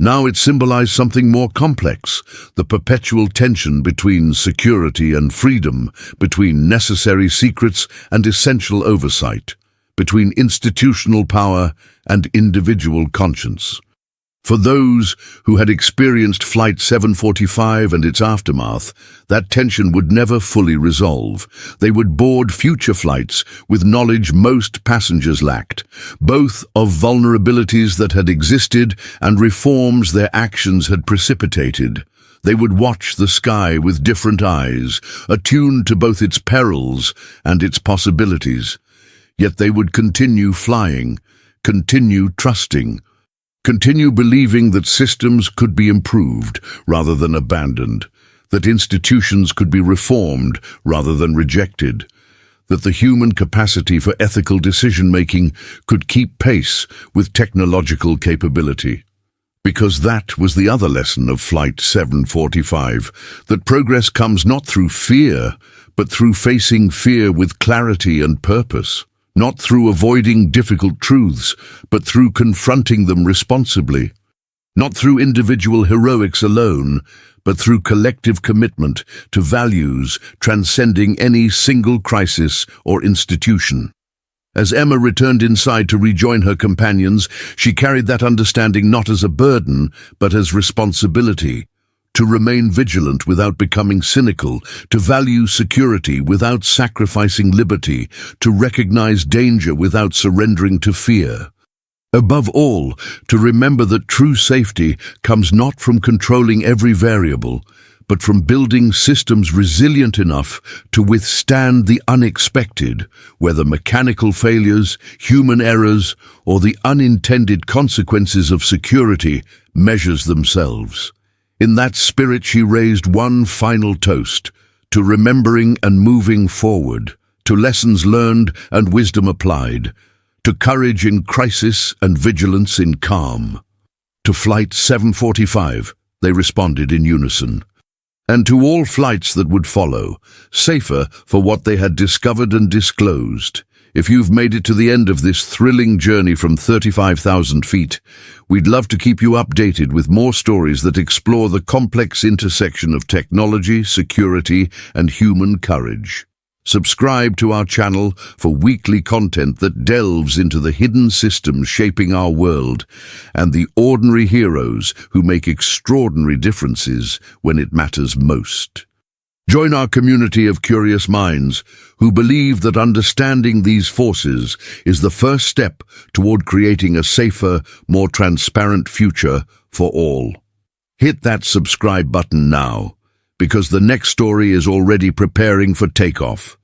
S1: Now it symbolized something more complex, the perpetual tension between security and freedom, between necessary secrets and essential oversight, between institutional power and individual conscience. For those who had experienced Flight 745 and its aftermath, that tension would never fully resolve. They would board future flights with knowledge most passengers lacked, both of vulnerabilities that had existed and reforms their actions had precipitated. They would watch the sky with different eyes, attuned to both its perils and its possibilities. Yet they would continue flying, continue trusting, continue believing that systems could be improved rather than abandoned, that institutions could be reformed rather than rejected, that the human capacity for ethical decision-making could keep pace with technological capability. Because that was the other lesson of Flight 745, that progress comes not through fear, but through facing fear with clarity and purpose, not through avoiding difficult truths, but through confronting them responsibly, not through individual heroics alone, but through collective commitment to values transcending any single crisis or institution. As Emma returned inside to rejoin her companions, she carried that understanding not as a burden, but as responsibility. To remain vigilant without becoming cynical, to value security without sacrificing liberty, to recognize danger without surrendering to fear. Above all, to remember that true safety comes not from controlling every variable, but from building systems resilient enough to withstand the unexpected, whether mechanical failures, human errors, or the unintended consequences of security measures themselves. In that spirit she raised one final toast, to remembering and moving forward, to lessons learned and wisdom applied, to courage in crisis and vigilance in calm. To Flight 745, they responded in unison. And to all flights that would follow, safer for what they had discovered and disclosed. If you've made it to the end of this thrilling journey from 35,000 feet, we'd love to keep you updated with more stories that explore the complex intersection of technology, security, and human courage. Subscribe to our channel for weekly content that delves into the hidden systems shaping our world and the ordinary heroes who make extraordinary differences when it matters most. Join our community of curious minds who believe that understanding these forces is the first step toward creating a safer, more transparent future for all. Hit that subscribe button now, because the next story is already preparing for takeoff.